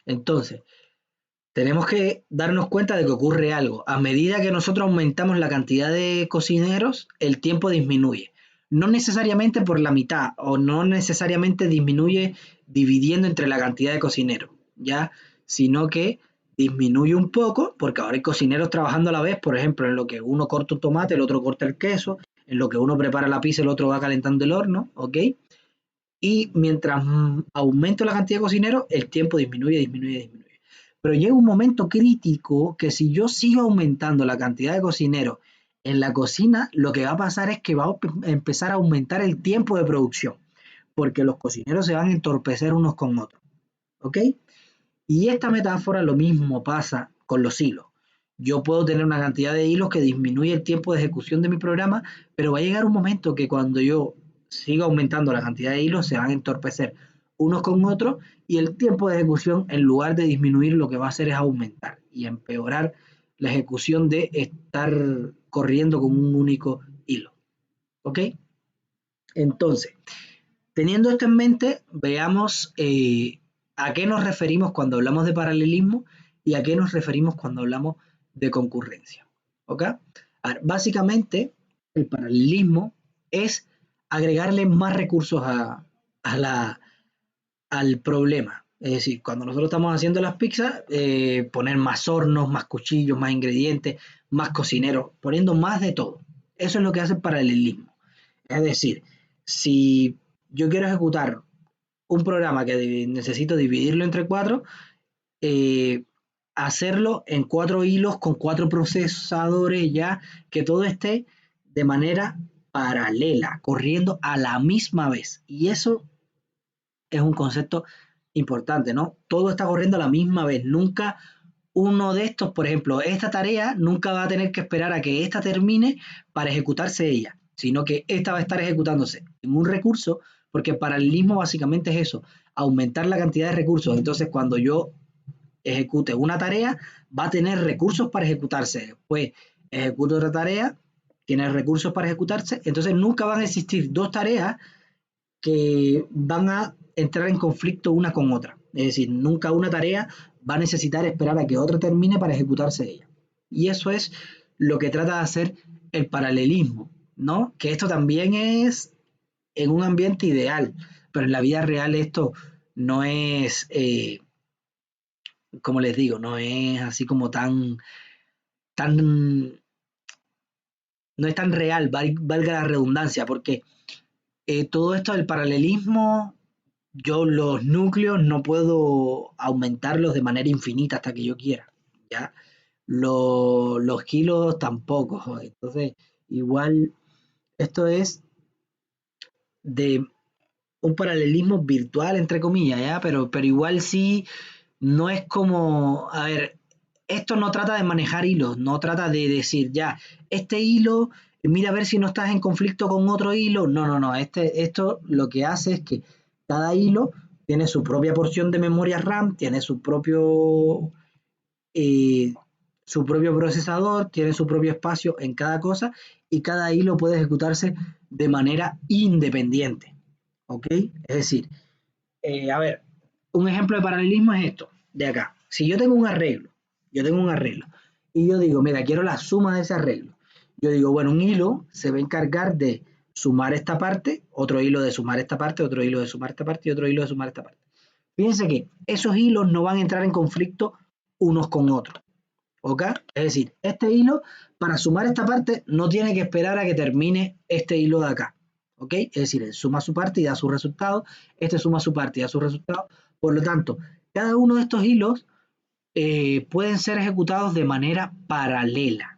Entonces, tenemos que darnos cuenta de que ocurre algo. A medida que nosotros aumentamos la cantidad de cocineros, el tiempo disminuye. No necesariamente por la mitad o no necesariamente disminuye dividiendo entre la cantidad de cocineros, ¿ya? Sino que disminuye un poco porque ahora hay cocineros trabajando a la vez, por ejemplo, en lo que uno corta un tomate, el otro corta el queso, en lo que uno prepara la pizza, el otro va calentando el horno, ¿ok? Y mientras aumento la cantidad de cocineros, el tiempo disminuye. Pero llega un momento crítico que si yo sigo aumentando la cantidad de cocineros en la cocina, lo que va a pasar es que va a empezar a aumentar el tiempo de producción, porque los cocineros se van a entorpecer unos con otros, ¿ok? Y esta metáfora lo mismo pasa con los hilos. Yo puedo tener una cantidad de hilos que disminuye el tiempo de ejecución de mi programa, pero va a llegar un momento que cuando yo siga aumentando la cantidad de hilos se van a entorpecer unos con otros y el tiempo de ejecución en lugar de disminuir lo que va a hacer es aumentar y empeorar la ejecución de estar corriendo con un único hilo. ¿Ok? Entonces, teniendo esto en mente, veamos a qué nos referimos cuando hablamos de paralelismo y a qué nos referimos cuando hablamos de concurrencia. ¿Ok? A ver, básicamente, el paralelismo es agregarle más recursos al problema. Es decir, cuando nosotros estamos haciendo las pizzas, poner más hornos, más cuchillos, más ingredientes, más cocineros, poniendo más de todo. Eso es lo que hace el paralelismo. Es decir, si yo quiero ejecutar un programa que necesito dividirlo entre 4, eh, hacerlo en 4 hilos con 4 procesadores ya, que todo esté de manera paralela, corriendo a la misma vez. Y eso es un concepto importante, ¿no? Todo está corriendo a la misma vez. Nunca uno de estos, por ejemplo, esta tarea nunca va a tener que esperar a que esta termine para ejecutarse ella, sino que esta va a estar ejecutándose en un recurso, porque el paralelismo básicamente es eso, aumentar la cantidad de recursos. Entonces, cuando yo ejecute una tarea, va a tener recursos para ejecutarse. Después ejecuto otra tarea, tiene recursos para ejecutarse. Entonces, nunca van a existir dos tareas que van a entrar en conflicto una con otra. Es decir, nunca una tarea va a necesitar esperar a que otra termine para ejecutarse ella. Y eso es lo que trata de hacer el paralelismo, ¿no? Que esto también es en un ambiente ideal, pero en la vida real esto no es, como les digo, no es así como tan no es tan real, valga la redundancia, porque todo esto del paralelismo, yo los núcleos no puedo aumentarlos de manera infinita hasta que yo quiera, ¿ya? Los kilos tampoco, entonces igual esto es de un paralelismo virtual, entre comillas, ¿ya? Pero igual sí, no es como, a ver, esto no trata de manejar hilos, no trata de decir, ya, este hilo, mira a ver si no estás en conflicto con otro hilo. No, no, no, esto lo que hace es que cada hilo tiene su propia porción de memoria RAM, tiene eh, su propio procesador, tiene su propio espacio en cada cosa y cada hilo puede ejecutarse de manera independiente. ¿Ok? Es decir, a ver, un ejemplo de paralelismo es esto, de acá. Si yo tengo un arreglo, y yo digo, mira, quiero la suma de ese arreglo. Yo digo, bueno, un hilo se va a encargar de sumar esta parte, otro hilo de sumar esta parte, otro hilo de sumar esta parte y otro hilo de sumar esta parte. Fíjense que esos hilos no van a entrar en conflicto unos con otros. ¿Ok? Es decir, este hilo, para sumar esta parte, no tiene que esperar a que termine este hilo de acá. ¿Ok? Es decir, él suma su parte y da su resultado, este suma su parte y da su resultado. Por lo tanto, cada uno de estos hilos pueden ser ejecutados de manera paralela,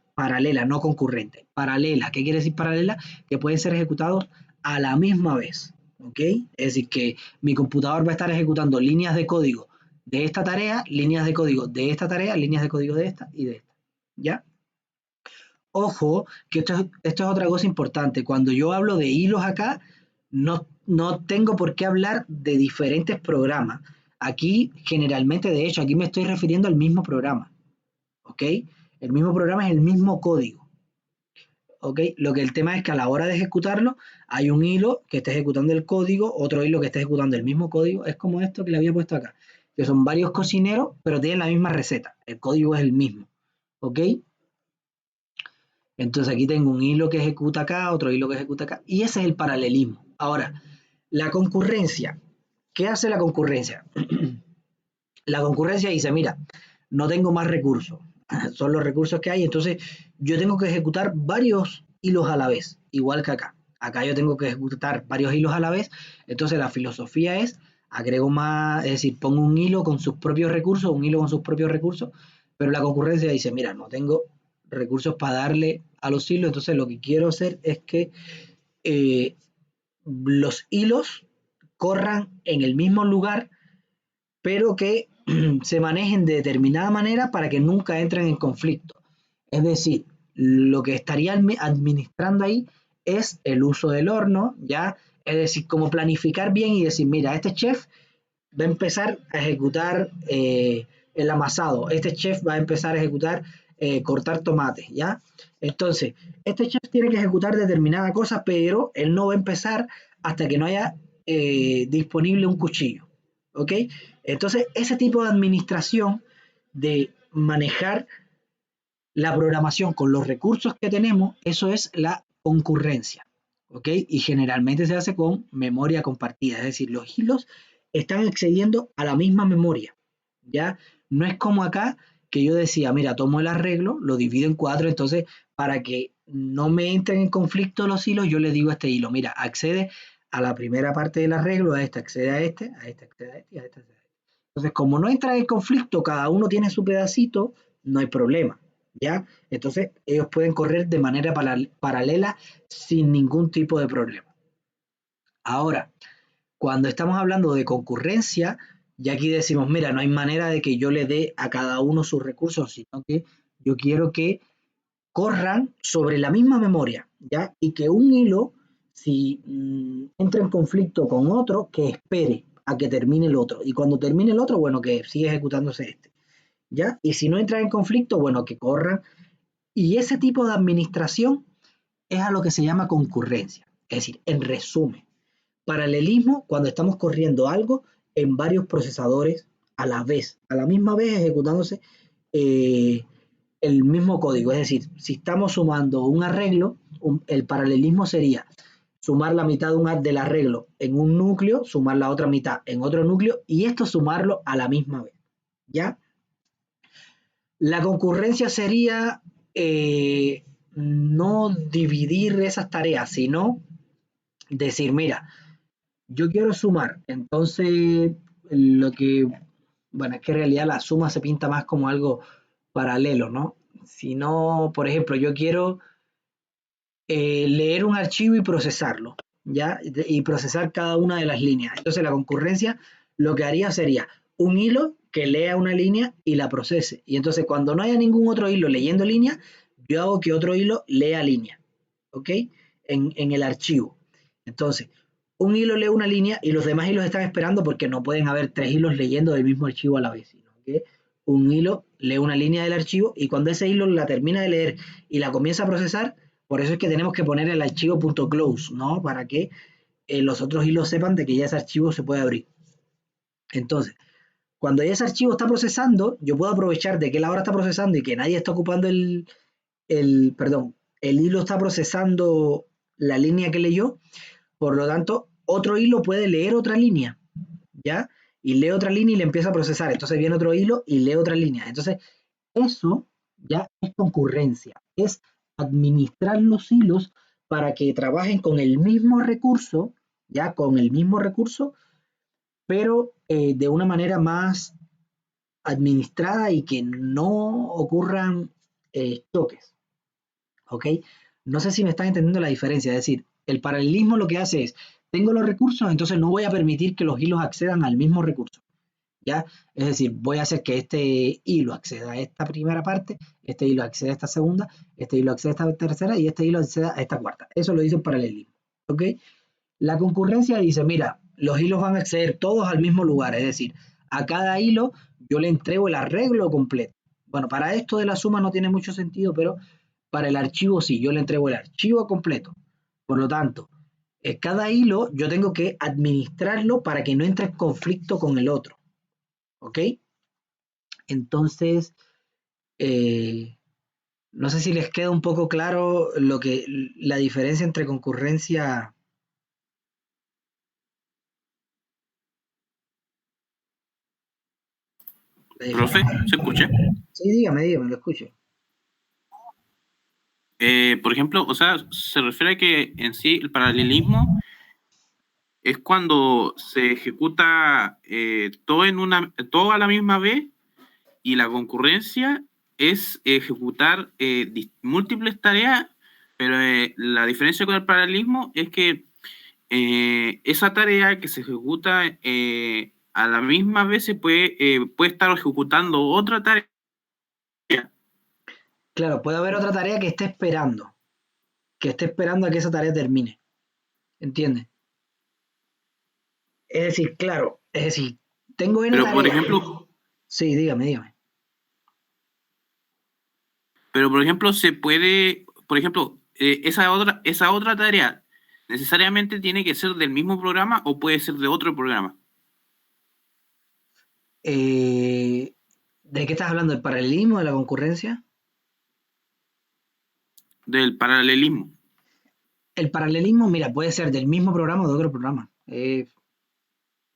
no concurrente. Paralela, ¿qué quiere decir paralela? Que pueden ser ejecutados a la misma vez. ¿Ok? Es decir, que mi computador va a estar ejecutando líneas de código de esta tarea, líneas de código de esta tarea, líneas de código de esta y de esta. ¿Ya? Ojo, que esto es otra cosa importante. Cuando yo hablo de hilos acá, no tengo por qué hablar de diferentes programas. Aquí, generalmente, de hecho, aquí me estoy refiriendo al mismo programa. ¿Ok? El mismo programa es el mismo código. ¿Ok? Lo que el tema es que a la hora de ejecutarlo, hay un hilo que está ejecutando el código, otro hilo que está ejecutando el mismo código. Es como esto que le había puesto acá, que son varios cocineros, pero tienen la misma receta. El código es el mismo. ¿Ok? Entonces aquí tengo un hilo que ejecuta acá, otro hilo que ejecuta acá, y ese es el paralelismo. Ahora, la concurrencia. ¿Qué hace la concurrencia? La concurrencia dice, mira, no tengo más recursos, son los recursos que hay, entonces yo tengo que ejecutar varios hilos a la vez, igual que acá. Acá yo tengo que ejecutar varios hilos a la vez, entonces la filosofía es, agrego más, es decir, pongo un hilo con sus propios recursos, un hilo con sus propios recursos, pero la concurrencia dice, mira, no tengo recursos para darle a los hilos, entonces lo que quiero hacer es que eh, los hilos corran en el mismo lugar, pero que se manejen de determinada manera para que nunca entren en conflicto. Es decir, lo que estaría administrando ahí es el uso del horno, ¿ya? Es decir, como planificar bien y decir, mira, este chef va a empezar a ejecutar el amasado, este chef va a empezar a ejecutar cortar tomates, ¿ya? Entonces, este chef tiene que ejecutar determinada cosa, pero él no va a empezar hasta que no haya disponible un cuchillo, ¿ok? Entonces, ese tipo de administración de manejar la programación con los recursos que tenemos, eso es la concurrencia, ¿ok? Y generalmente se hace con memoria compartida, es decir, los hilos están accediendo a la misma memoria, ¿ya? No es como acá que yo decía, mira, tomo el arreglo, lo divido en 4, entonces para que no me entren en conflicto los hilos, yo le digo a este hilo, mira, accede a la primera parte del arreglo, a este accede a este, a este accede a este y a este accede a este. Entonces, como no entra en conflicto, cada uno tiene su pedacito, no hay problema, ¿ya? Entonces, ellos pueden correr de manera paralela sin ningún tipo de problema. Ahora, cuando estamos hablando de concurrencia, ya aquí decimos, mira, no hay manera de que yo le dé a cada uno sus recursos, sino que yo quiero que corran sobre la misma memoria, ¿ya? Y que un hilo, si entra en conflicto con otro, que espere a que termine el otro. Y cuando termine el otro, bueno, que siga ejecutándose este, ¿ya? Y si no entra en conflicto, bueno, que corran. Y ese tipo de administración es a lo que se llama concurrencia. Es decir, en resumen, paralelismo cuando estamos corriendo algo en varios procesadores a la vez, a la misma vez ejecutándose eh, el mismo código. Es decir, si estamos sumando un arreglo, el paralelismo sería sumar la mitad del arreglo en un núcleo, sumar la otra mitad en otro núcleo y esto sumarlo a la misma vez. ¿Ya? La concurrencia sería no dividir esas tareas, sino decir, mira, yo quiero sumar, entonces bueno, es que en realidad la suma se pinta más como algo paralelo, ¿no? Si no, por ejemplo, yo quiero leer un archivo y procesarlo, ¿ya? Y procesar cada una de las líneas. Entonces la concurrencia lo que haría sería un hilo que lea una línea y la procese. Y entonces cuando no haya ningún otro hilo leyendo línea, yo hago que otro hilo lea línea, ¿ok? En el archivo. Entonces, un hilo lee una línea y los demás hilos están esperando porque no pueden haber 3 hilos leyendo del mismo archivo a la vez, sino que un hilo lee una línea del archivo y cuando ese hilo la termina de leer y la comienza a procesar, por eso es que tenemos que poner el archivo .close, ¿no? Para que los otros hilos sepan de que ya ese archivo se puede abrir. Entonces, cuando ya ese archivo está procesando, yo puedo aprovechar de que él ahora está procesando y que nadie está ocupando perdón, el hilo está procesando la línea que leyó, por lo tanto, otro hilo puede leer otra línea, ¿ya? Y lee otra línea y le empieza a procesar. Entonces viene otro hilo y lee otra línea. Entonces, eso ya es concurrencia, es administrar los hilos para que trabajen con el mismo recurso, ya con el mismo recurso, pero de una manera más administrada y que no ocurran choques, ¿ok? No sé si me están entendiendo la diferencia, es decir, el paralelismo lo que hace es, tengo los recursos, entonces no voy a permitir que los hilos accedan al mismo recurso. ¿Ya? Es decir, voy a hacer que este hilo acceda a esta primera parte, este hilo acceda a esta segunda, este hilo acceda a esta tercera y este hilo acceda a esta cuarta. Eso lo dice el paralelismo. ¿Ok? La concurrencia dice, mira, los hilos van a acceder todos al mismo lugar, es decir, a cada hilo yo le entrego el arreglo completo. Bueno, para esto de la suma no tiene mucho sentido, pero para el archivo sí, yo le entrego el archivo completo. Por lo tanto, cada hilo yo tengo que administrarlo para que no entre en conflicto con el otro. ¿Ok? Entonces, eh, no sé si les queda un poco claro la diferencia entre concurrencia. Profe, ¿se escucha? Sí, dígame, lo escucho. Por ejemplo, o sea, se refiere a que en sí el paralelismo es cuando se ejecuta todo a la misma vez, y la concurrencia es ejecutar múltiples tareas, pero la diferencia con el paralelismo es que esa tarea que se ejecuta a la misma vez puede estar ejecutando otra tarea. Claro, puede haber otra tarea que esté esperando a que esa tarea termine. ¿Entiendes? Es decir, claro, es decir, tengo N Pero por tareas. ejemplo, Sí, dígame. se puede, por ejemplo, esa otra tarea necesariamente tiene que ser del mismo programa o puede ser de otro programa. ¿De qué estás hablando? ¿Del paralelismo, de la concurrencia? Del paralelismo. El paralelismo, mira, puede ser del mismo programa o de otro programa.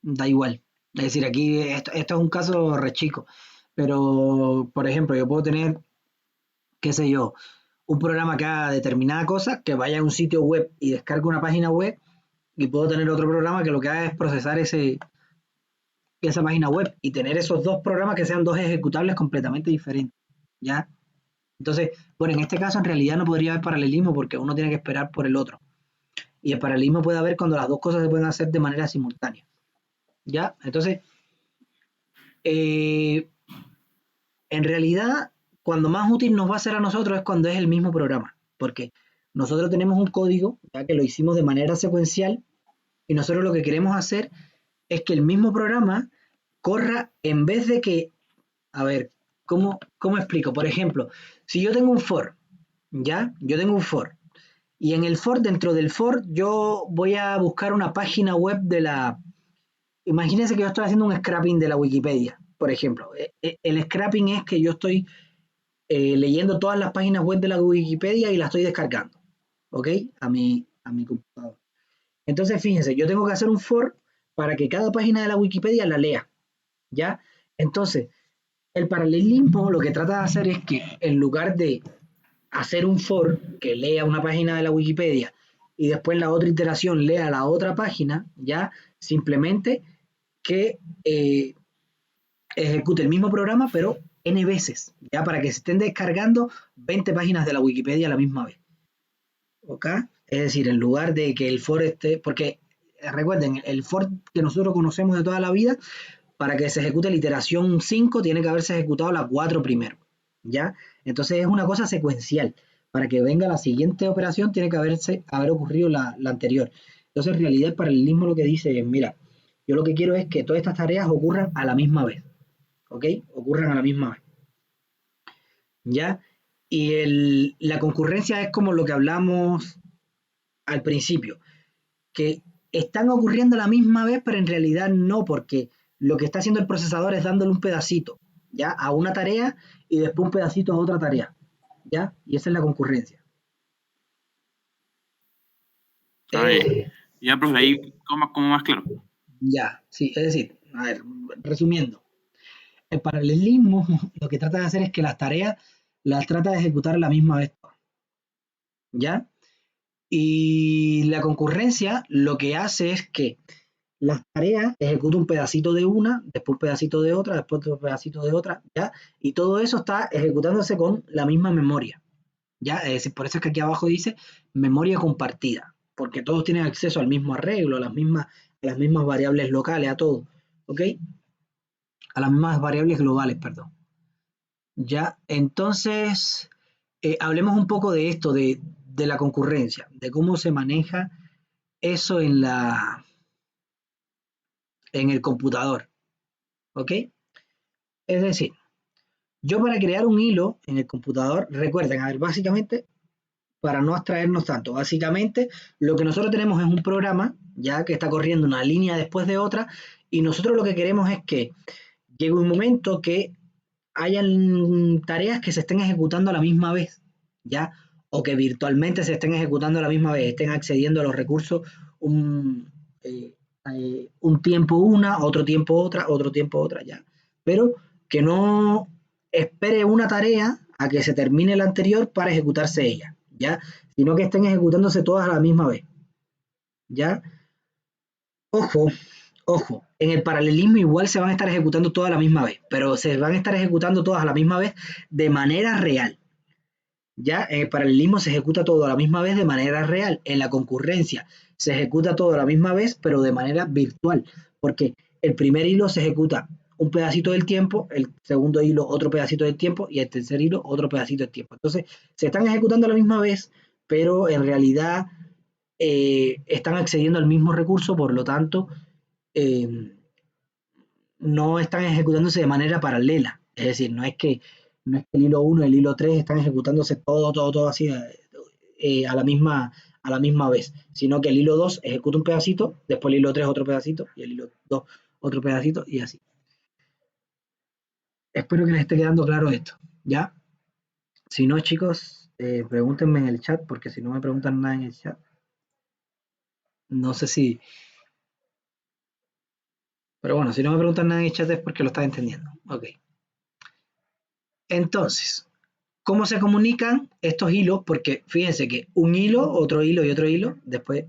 Da igual. Es decir, aquí esto es un caso re chico. Pero, por ejemplo, yo puedo tener, qué sé yo, un programa que haga determinada cosa, que vaya a un sitio web y descargue una página web, y puedo tener otro programa que lo que haga es procesar esa página web y tener esos dos programas que sean dos ejecutables completamente diferentes. ¿Ya? Entonces, bueno, en este caso en realidad no podría haber paralelismo porque uno tiene que esperar por el otro. Y el paralelismo puede haber cuando las dos cosas se pueden hacer de manera simultánea. ¿Ya? Entonces, en realidad, cuando más útil nos va a ser a nosotros es cuando es el mismo programa. Porque nosotros tenemos un código, ya que lo hicimos de manera secuencial, y nosotros lo que queremos hacer es que el mismo programa corra en vez de que, a ver, ¿cómo explico? Por ejemplo, si yo tengo un for, ¿ya? Yo tengo un for. Y en el for, dentro del for, yo voy a buscar una página web de la... Imagínense que yo estoy haciendo un scrapping de la Wikipedia, por ejemplo. El scrapping es que yo estoy leyendo todas las páginas web de la Wikipedia y las estoy descargando, ¿ok? A mi computador. Entonces, fíjense, yo tengo que hacer un for para que cada página de la Wikipedia la lea, ¿ya? Entonces, el paralelismo lo que trata de hacer es que en lugar de hacer un for que lea una página de la Wikipedia y después la otra iteración lea la otra página, ya simplemente que ejecute el mismo programa, pero n veces, ya para que se estén descargando 20 páginas de la Wikipedia a la misma vez. ¿Ok? Es decir, en lugar de que el for esté, porque recuerden, el for que nosotros conocemos de toda la vida, para que se ejecute la iteración 5, tiene que haberse ejecutado la 4 primero, ¿ya? Entonces es una cosa secuencial. Para que venga la siguiente operación, tiene que haber ocurrido la anterior. Entonces, en realidad, el paralelismo lo que dice es, mira, yo lo que quiero es que todas estas tareas ocurran a la misma vez, ¿ok? Ocurran a la misma vez, ¿ya? Y la concurrencia es como lo que hablamos al principio, que están ocurriendo a la misma vez, pero en realidad no, porque lo que está haciendo el procesador es dándole un pedacito, ¿ya? A una tarea y después un pedacito a otra tarea, ¿ya? Y esa es la concurrencia. Ya, profe, ahí como más claro. Ya, sí, es decir, a ver, resumiendo, el paralelismo lo que trata de hacer es que las tareas las trata de ejecutar a la misma vez, ¿ya? Y la concurrencia lo que hace es que las tareas ejecuta un pedacito de una, después un pedacito de otra, después otro pedacito de otra, ¿ya? Y todo eso está ejecutándose con la misma memoria, ¿ya? Es decir, por eso es que aquí abajo dice memoria compartida, porque todos tienen acceso al mismo arreglo, a las mismas variables locales, a todo, ¿ok? A las mismas variables globales, perdón. Ya, entonces, hablemos un poco de esto, de la concurrencia, de cómo se maneja eso en el computador, ¿ok? Es decir, yo para crear un hilo en el computador, recuerden, a ver, básicamente, para no abstraernos tanto, básicamente lo que nosotros tenemos es un programa, ya que está corriendo una línea después de otra, y nosotros lo que queremos es que llegue un momento que hayan tareas que se estén ejecutando a la misma vez, ¿ya? O que virtualmente se estén ejecutando a la misma vez, estén accediendo a los recursos un tiempo una, otro tiempo otra, ¿ya? Pero que no espere una tarea a que se termine la anterior para ejecutarse ella, ¿ya? Sino que estén ejecutándose todas a la misma vez, ¿ya? Ojo, ojo, en el paralelismo igual se van a estar ejecutando todas a la misma vez, pero se van a estar ejecutando todas a la misma vez de manera real. Ya en el paralelismo se ejecuta todo a la misma vez de manera real. En la concurrencia se ejecuta todo a la misma vez, pero de manera virtual, porque el primer hilo se ejecuta un pedacito del tiempo, el segundo hilo otro pedacito del tiempo y el tercer hilo otro pedacito del tiempo. Entonces se están ejecutando a la misma vez, pero en realidad están accediendo al mismo recurso, por lo tanto no están ejecutándose de manera paralela. Es decir, no es que el hilo 1 y el hilo 3 están ejecutándose todo así a la misma vez, sino que el hilo 2 ejecuta un pedacito, después el hilo 3 otro pedacito y el hilo 2 otro pedacito y así. Espero que les esté quedando claro esto, ¿ya? Si no, chicos, pregúntenme en el chat, porque si no me preguntan nada en el chat, no sé si... Pero bueno, si no me preguntan nada en el chat es porque lo están entendiendo. Ok. Entonces, ¿cómo se comunican estos hilos? Porque fíjense que un hilo, otro hilo y otro hilo, después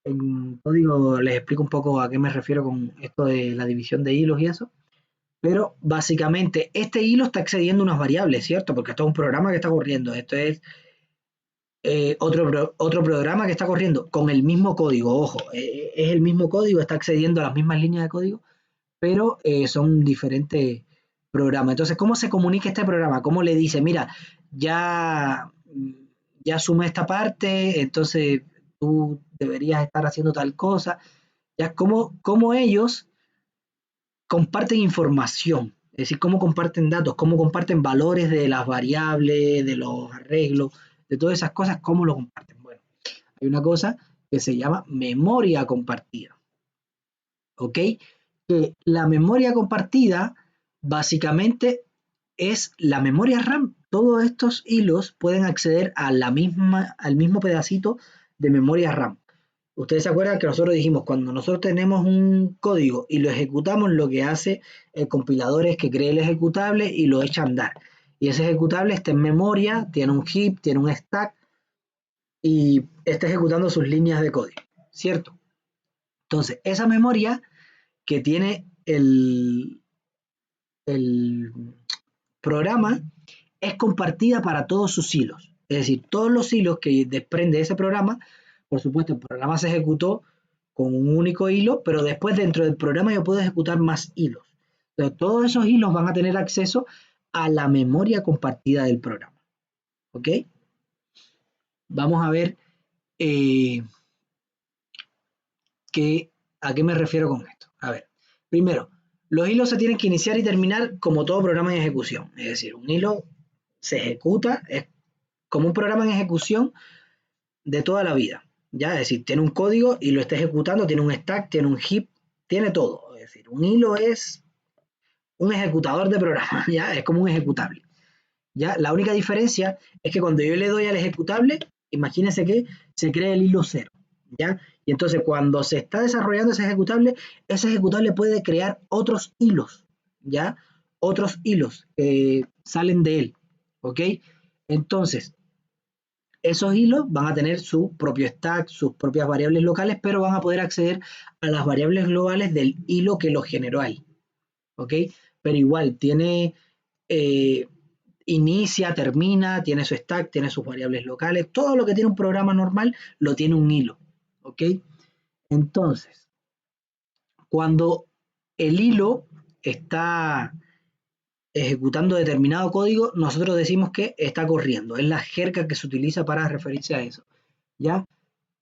en código les explico un poco a qué me refiero con esto de la división de hilos y eso, pero básicamente este hilo está accediendo a unas variables, ¿cierto? Porque esto es un programa que está corriendo, esto es otro programa que está corriendo con el mismo código, ojo, es el mismo código, está accediendo a las mismas líneas de código, pero son diferentes programas. Entonces, ¿cómo se comunica este programa? ¿Cómo le dice, mira, ya, ya sumé esta parte, entonces tú deberías estar haciendo tal cosa? Ya, ¿cómo ellos comparten información? Es decir, cómo comparten datos, cómo comparten valores de las variables, de los arreglos, de todas esas cosas, cómo lo comparten. Bueno, hay una cosa que se llama memoria compartida. ¿Ok? Que la memoria compartida básicamente es la memoria RAM. Todos estos hilos pueden acceder a al mismo pedacito de memoria RAM. Ustedes se acuerdan que nosotros dijimos, cuando nosotros tenemos un código y lo ejecutamos, lo que hace el compilador es que cree el ejecutable y lo echa a andar. Y ese ejecutable está en memoria, tiene un heap, tiene un stack y está ejecutando sus líneas de código, ¿cierto? Entonces, esa memoria que tiene el programa es compartida para todos sus hilos. Es decir, todos los hilos que desprende ese programa, por supuesto, el programa se ejecutó con un único hilo, pero después dentro del programa yo puedo ejecutar más hilos. Entonces, todos esos hilos van a tener acceso a la memoria compartida del programa. ¿Ok? Vamos a ver a qué me refiero con esto. A ver, primero, los hilos se tienen que iniciar y terminar como todo programa en ejecución. Es decir, un hilo se ejecuta, es como un programa en ejecución de toda la vida. ¿Ya? Es decir, tiene un código y lo está ejecutando, tiene un stack, tiene un heap, tiene todo. Es decir, un hilo es un ejecutador de programa, ¿ya? Es como un ejecutable. ¿Ya? La única diferencia es que cuando yo le doy al ejecutable, imagínense que se crea el hilo 0, ¿ya? Y entonces cuando se está desarrollando ese ejecutable puede crear otros hilos, ¿ya? Otros hilos que salen de él, ¿ok? Entonces, esos hilos van a tener su propio stack, sus propias variables locales, pero van a poder acceder a las variables globales del hilo que lo generó ahí, ¿ok? Pero igual tiene... inicia, termina, tiene su stack, tiene sus variables locales, todo lo que tiene un programa normal lo tiene un hilo, ¿ok? Entonces, cuando el hilo está ejecutando determinado código, nosotros decimos que está corriendo, es la jerga que se utiliza para referirse a eso, ¿ya?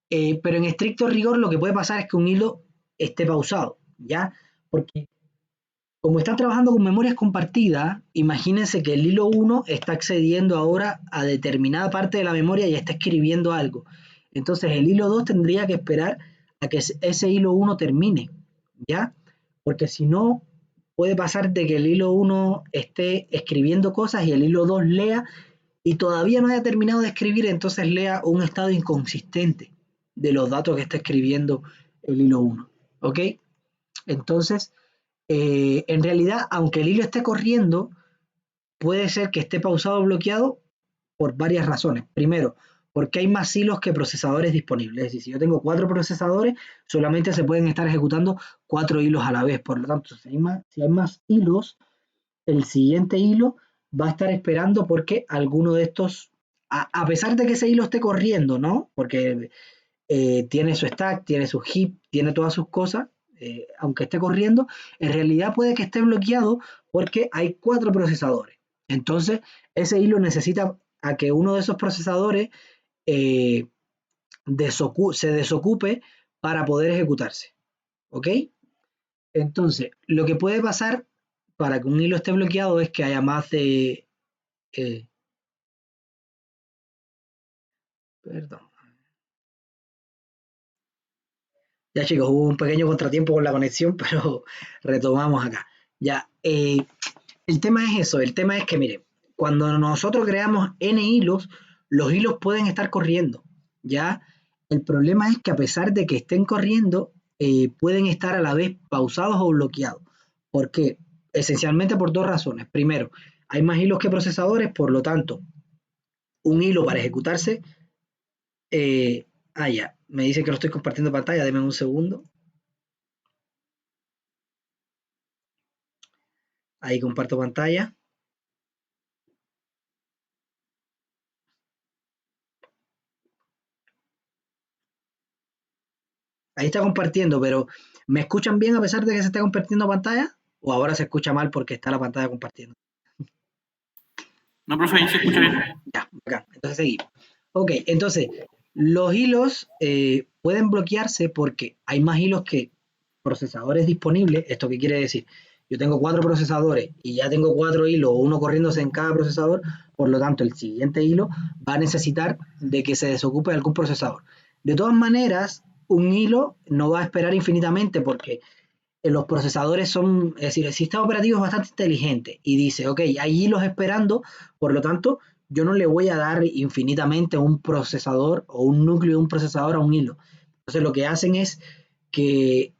Pero en estricto rigor lo que puede pasar es que un hilo esté pausado, ¿ya? Porque como están trabajando con memorias compartidas, imagínense que el hilo 1 está accediendo ahora a determinada parte de la memoria y está escribiendo algo. Entonces el hilo 2 tendría que esperar a que ese hilo 1 termine, ¿ya? Porque si no, puede pasar de que el hilo 1 esté escribiendo cosas y el hilo 2 lea y todavía no haya terminado de escribir, entonces lea un estado inconsistente de los datos que está escribiendo el hilo 1, ¿ok? Entonces, en realidad, aunque el hilo esté corriendo, puede ser que esté pausado o bloqueado por varias razones. Primero, porque hay más hilos que procesadores disponibles. Es decir, si yo tengo 4 procesadores, solamente se pueden estar ejecutando 4 hilos a la vez. Por lo tanto, si hay más hilos, el siguiente hilo va a estar esperando porque alguno de estos, a pesar de que ese hilo esté corriendo, ¿no? Porque tiene su stack, tiene su heap, tiene todas sus cosas, aunque esté corriendo, en realidad puede que esté bloqueado porque hay 4 procesadores. Entonces, ese hilo necesita a que uno de esos procesadores eh, se desocupe para poder ejecutarse. ¿Ok? Entonces, lo que puede pasar para que un hilo esté bloqueado es que haya más de... perdón. Ya chicos, hubo un pequeño contratiempo con la conexión, pero retomamos acá. Ya, el tema es eso, el tema es que, miren, cuando nosotros creamos n hilos, los hilos pueden estar corriendo, ¿ya? El problema es que a pesar de que estén corriendo, pueden estar a la vez pausados o bloqueados. ¿Por qué? Esencialmente por dos razones. Primero, hay más hilos que procesadores, por lo tanto, un hilo para ejecutarse... ya, me dice que lo estoy compartiendo pantalla, denme un segundo. Ahí comparto pantalla. Ahí está compartiendo, pero ¿me escuchan bien a pesar de que se está compartiendo pantalla? ¿O ahora se escucha mal porque está la pantalla compartiendo? No, profe, ahí se escucha bien. Ya, acá. Entonces seguimos. Ok, entonces, los hilos pueden bloquearse porque hay más hilos que procesadores disponibles. ¿Esto qué quiere decir? Yo tengo 4 procesadores y ya tengo 4 hilos, uno corriéndose en cada procesador, por lo tanto el siguiente hilo va a necesitar de que se desocupe algún procesador. De todas maneras, un hilo no va a esperar infinitamente porque los procesadores son, es decir, el sistema operativo es bastante inteligente y dice, ok, hay hilos esperando, por lo tanto, yo no le voy a dar infinitamente un procesador o un núcleo de un procesador a un hilo. Entonces lo que hacen es que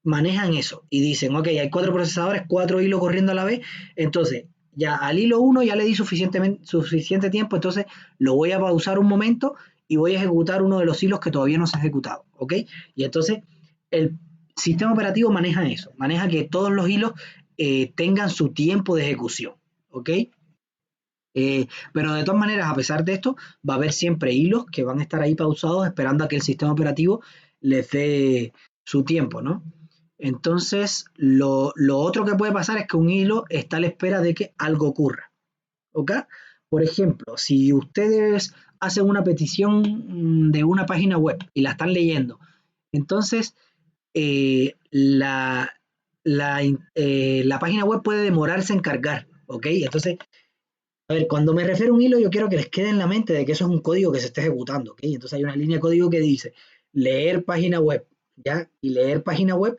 manejan eso y dicen, ok, hay 4 procesadores, 4 hilos corriendo a la vez, entonces ya al hilo 1 ya le di suficiente tiempo, entonces lo voy a pausar un momento y voy a ejecutar uno de los hilos que todavía no se ha ejecutado, ¿ok? Y entonces el sistema operativo maneja eso, maneja que todos los hilos tengan su tiempo de ejecución, ¿ok? Pero de todas maneras, a pesar de esto, va a haber siempre hilos que van a estar ahí pausados esperando a que el sistema operativo les dé su tiempo, ¿no? Entonces, lo otro que puede pasar es que un hilo está a la espera de que algo ocurra, ¿ok? Por ejemplo, si ustedes hacen una petición de una página web y la están leyendo, entonces la página web puede demorarse en cargar, ¿ok? Entonces, a ver, cuando me refiero a un hilo, yo quiero que les quede en la mente de que eso es un código que se está ejecutando, ¿ok? Entonces hay una línea de código que dice leer página web, ¿ya? Y leer página web,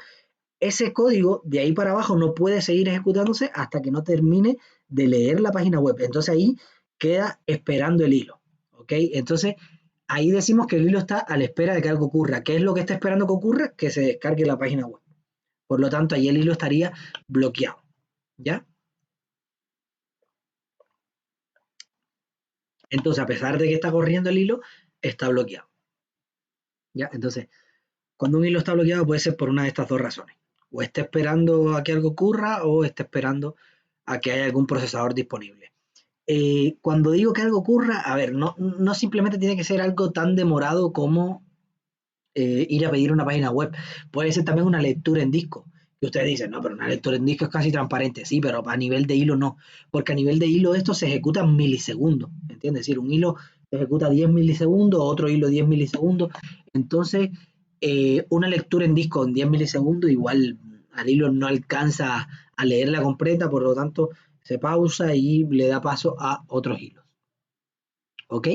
ese código de ahí para abajo no puede seguir ejecutándose hasta que no termine de leer la página web. Entonces ahí queda esperando el hilo, ¿ok? Entonces ahí decimos que el hilo está a la espera de que algo ocurra. ¿Qué es lo que está esperando que ocurra? Que se descargue la página web. Por lo tanto, ahí el hilo estaría bloqueado, ¿ya? Entonces, a pesar de que está corriendo el hilo, está bloqueado, ¿ya? Entonces, cuando un hilo está bloqueado puede ser por una de estas dos razones. O está esperando a que algo ocurra o está esperando a que haya algún procesador disponible. Cuando digo que algo ocurra, a ver, no simplemente tiene que ser algo tan demorado como ir a pedir una página web. Puede ser también una lectura en disco. Que ustedes dicen, no, pero una lectura en disco es casi transparente. Sí, pero a nivel de hilo no. Porque a nivel de hilo esto se ejecuta en milisegundos. ¿Entiendes? Es decir, un hilo se ejecuta 10 milisegundos, otro hilo 10 milisegundos. Entonces, una lectura en disco en 10 milisegundos igual al hilo no alcanza a leerla completa, por lo tanto se pausa y le da paso a otros hilos. ¿Ok?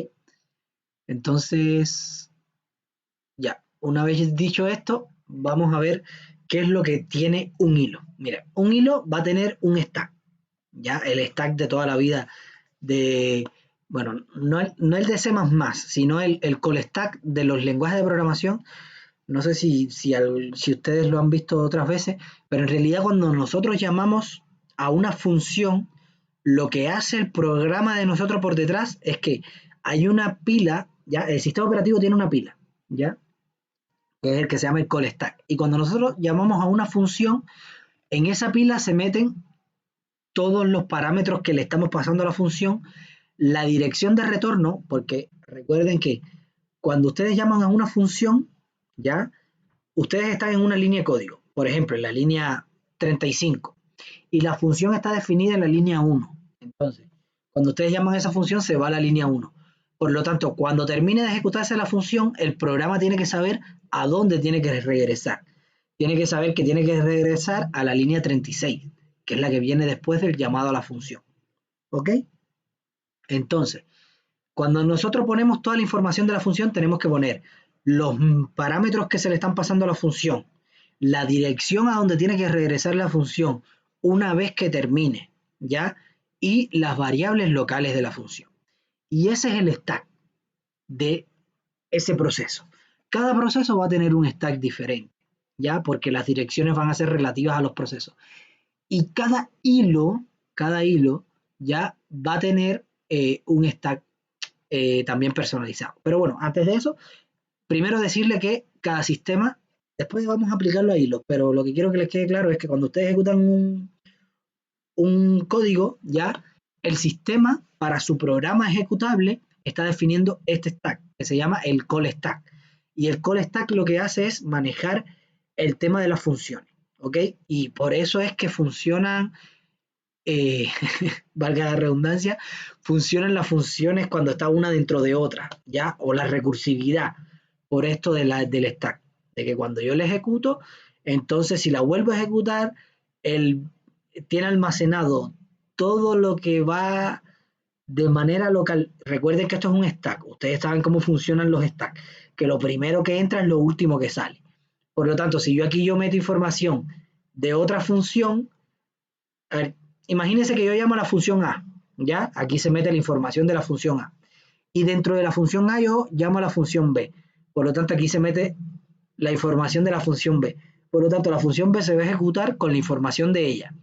Entonces, ya, una vez dicho esto, vamos a ver qué es lo que tiene un hilo. Mira, un hilo va a tener un stack, ya, el stack de toda la vida de, bueno, no el de C++, sino el call stack de los lenguajes de programación. No sé si ustedes lo han visto otras veces, pero en realidad cuando nosotros llamamos a una función, lo que hace el programa de nosotros por detrás es que hay una pila, ya, el sistema operativo tiene una pila, ya, que es el que se llama el call stack. Y cuando nosotros llamamos a una función, en esa pila se meten todos los parámetros que le estamos pasando a la función, la dirección de retorno, porque recuerden que cuando ustedes llaman a una función, ya, ustedes están en una línea de código, por ejemplo, en la línea 35, y la función está definida en la línea 1. Entonces, cuando ustedes llaman a esa función, se va a la línea 1. Por lo tanto, cuando termine de ejecutarse la función, el programa tiene que saber a dónde tiene que regresar. Tiene que saber que tiene que regresar a la línea 36, que es la que viene después del llamado a la función. ¿Ok? Entonces, cuando nosotros ponemos toda la información de la función, tenemos que poner los parámetros que se le están pasando a la función, la dirección a donde tiene que regresar la función una vez que termine, ¿ya? Y las variables locales de la función. Y ese es el stack de ese proceso. Cada proceso va a tener un stack diferente, ¿ya? Porque las direcciones van a ser relativas a los procesos. Y cada hilo ya va a tener un stack también personalizado. Pero bueno, antes de eso, primero decirle que cada sistema, después vamos a aplicarlo a hilos, pero lo que quiero que les quede claro es que cuando ustedes ejecutan un código, ya el sistema para su programa ejecutable está definiendo este stack, que se llama el call stack. Y el call stack lo que hace es manejar el tema de las funciones, ¿ok? Y por eso es que funcionan, valga la redundancia, funcionan las funciones cuando está una dentro de otra, ¿ya? O la recursividad, por esto del stack, de que cuando yo la ejecuto, entonces si la vuelvo a ejecutar, el tiene almacenado todo lo que va de manera local. Recuerden que esto es un stack. Ustedes saben cómo funcionan los stacks, que lo primero que entra es lo último que sale. Por lo tanto, si yo aquí meto información de otra función, a ver, imagínense que yo llamo a la función A, ¿ya? Aquí se mete la información de la función A. Y dentro de la función A yo llamo a la función B. Por lo tanto, aquí se mete la información de la función B. Por lo tanto, la función B se va a ejecutar con la información de ella.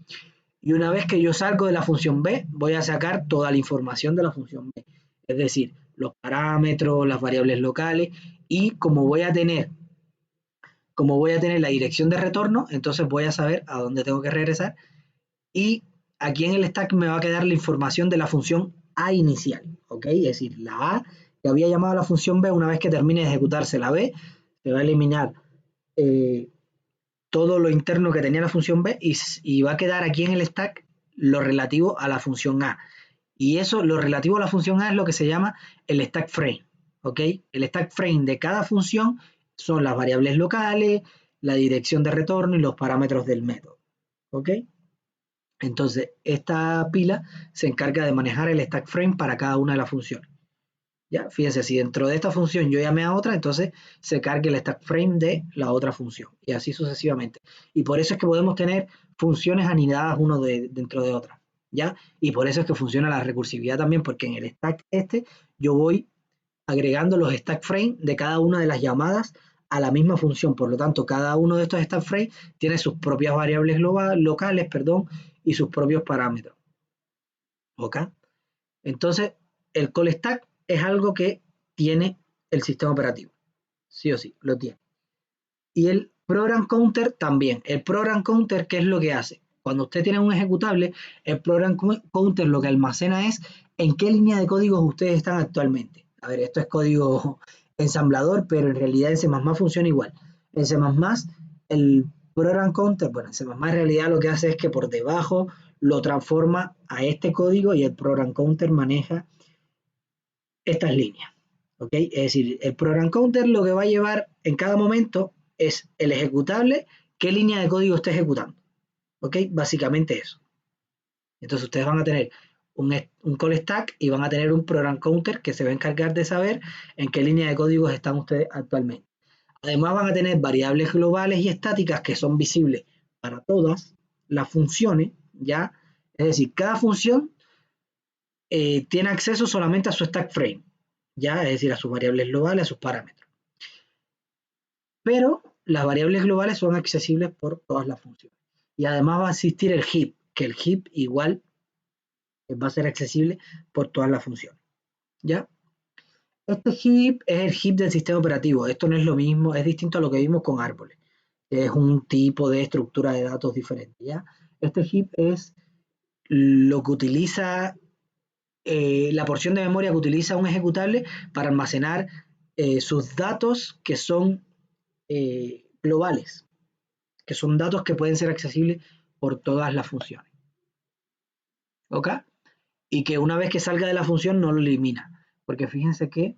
Y una vez que yo salgo de la función B, voy a sacar toda la información de la función B. Es decir, los parámetros, las variables locales, y como voy a tener la dirección de retorno, entonces voy a saber a dónde tengo que regresar, y aquí en el stack me va a quedar la información de la función A inicial, ¿ok? Es decir, la A que había llamado a la función B, una vez que termine de ejecutarse la B, se va a eliminar todo lo interno que tenía la función B y va a quedar aquí en el stack lo relativo a la función A. Y eso, lo relativo a la función A, es lo que se llama el stack frame, ¿ok? El stack frame de cada función son las variables locales, la dirección de retorno y los parámetros del método, ¿ok? Entonces, esta pila se encarga de manejar el stack frame para cada una de las funciones. ¿Ya? Fíjense, si dentro de esta función yo llamé a otra, entonces se carga el stack frame de la otra función, y así sucesivamente. Y por eso es que podemos tener funciones anidadas uno dentro de otra, ¿ya? Y por eso es que funciona la recursividad también, porque en el stack yo voy agregando los stack frame de cada una de las llamadas a la misma función. Por lo tanto, cada uno de estos stack frame tiene sus propias variables locales, y sus propios parámetros. ¿Ok? Entonces, el call stack es algo que tiene el sistema operativo. Sí o sí, lo tiene. Y el program counter también. El program counter, ¿qué es lo que hace? Cuando usted tiene un ejecutable, el program counter lo que almacena es en qué línea de códigos ustedes están actualmente. A ver, esto es código ensamblador, pero en realidad en C++ funciona igual. En C++, el program counter, bueno, en C++ en realidad lo que hace es que por debajo lo transforma a este código, y el program counter maneja estas líneas. ¿Ok? Es decir, el program counter lo que va a llevar en cada momento es el ejecutable, qué línea de código está ejecutando. ¿Ok? Básicamente eso. Entonces ustedes van a tener un call stack y van a tener un program counter que se va a encargar de saber en qué línea de códigos están ustedes actualmente. Además van a tener variables globales y estáticas que son visibles para todas las funciones, ¿ya? Es decir, cada función tiene acceso solamente a su stack frame, ¿ya? Es decir, a sus variables globales, a sus parámetros. Pero las variables globales son accesibles por todas las funciones. Y además va a existir el heap, que el heap igual va a ser accesible por todas las funciones, ¿ya? Este heap es el heap del sistema operativo. Esto no es lo mismo, es distinto a lo que vimos con árboles. Es un tipo de estructura de datos diferente, ¿ya? Este heap es lo que utiliza, la porción de memoria que utiliza un ejecutable para almacenar sus datos que son globales, que son datos que pueden ser accesibles por todas las funciones. ¿Ok? Y que una vez que salga de la función no lo elimina, porque fíjense que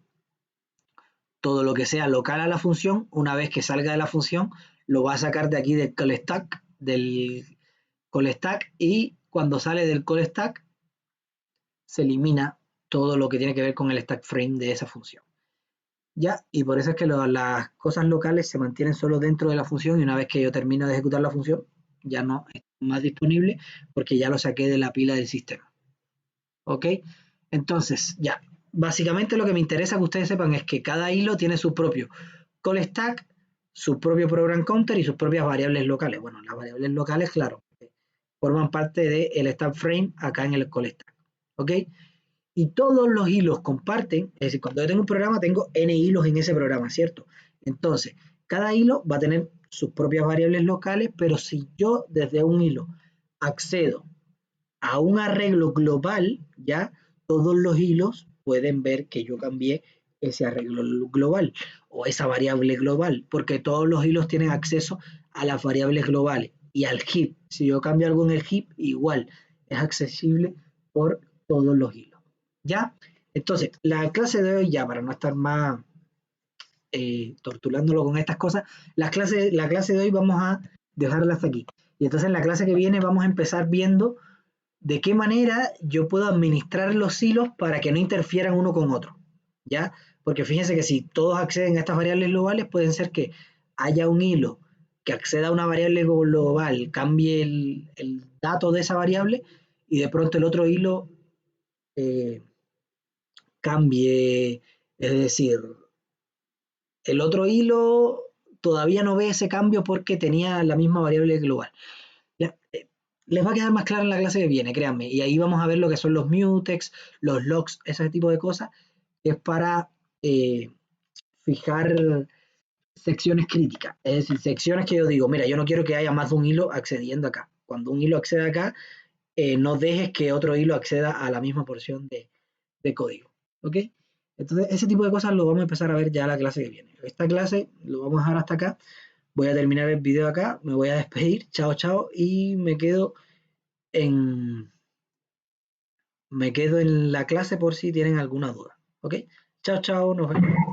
todo lo que sea local a la función, una vez que salga de la función, lo va a sacar de aquí del call stack, y cuando sale del call stack se elimina todo lo que tiene que ver con el stack frame de esa función. ¿Ya? Y por eso es que las cosas locales se mantienen solo dentro de la función, y una vez que yo termino de ejecutar la función, ya no es más disponible porque ya lo saqué de la pila del sistema. ¿Ok? Entonces, ya, básicamente lo que me interesa que ustedes sepan es que cada hilo tiene su propio call stack, su propio program counter y sus propias variables locales. Bueno, las variables locales, claro, forman parte del stack frame acá en el call stack. ¿Ok? Y todos los hilos comparten, es decir, cuando yo tengo un programa tengo n hilos en ese programa, ¿cierto? Entonces, cada hilo va a tener sus propias variables locales, pero si yo desde un hilo accedo a un arreglo global, ya todos los hilos pueden ver que yo cambié ese arreglo global o esa variable global, porque todos los hilos tienen acceso a las variables globales y al heap. Si yo cambio algo en el heap, igual es accesible por todos los hilos. ¿Ya? Entonces, la clase de hoy, ya para no estar más torturándolo con estas cosas, la clase de hoy vamos a dejarla hasta aquí. Y entonces en la clase que viene vamos a empezar viendo de qué manera yo puedo administrar los hilos para que no interfieran uno con otro, ¿ya? Porque fíjense que si todos acceden a estas variables globales, pueden ser que haya un hilo que acceda a una variable global, cambie el dato de esa variable, y de pronto el otro hilo cambie, es decir, el otro hilo todavía no ve ese cambio porque tenía la misma variable global. ¿Ya? les va a quedar más claro en la clase que viene, créanme. Y ahí vamos a ver lo que son los mutex, los logs, ese tipo de cosas, que es para fijar secciones críticas. Es decir, secciones que yo digo, mira, yo no quiero que haya más de un hilo accediendo acá. Cuando un hilo accede acá, no dejes que otro hilo acceda a la misma porción de código. ¿Ok? Entonces, ese tipo de cosas lo vamos a empezar a ver ya la clase que viene. Esta clase lo vamos a dejar hasta acá. Voy a terminar el video acá, me voy a despedir, chao, chao, y me quedo en la clase por si tienen alguna duda. ¿Ok? Chao, chao, nos vemos.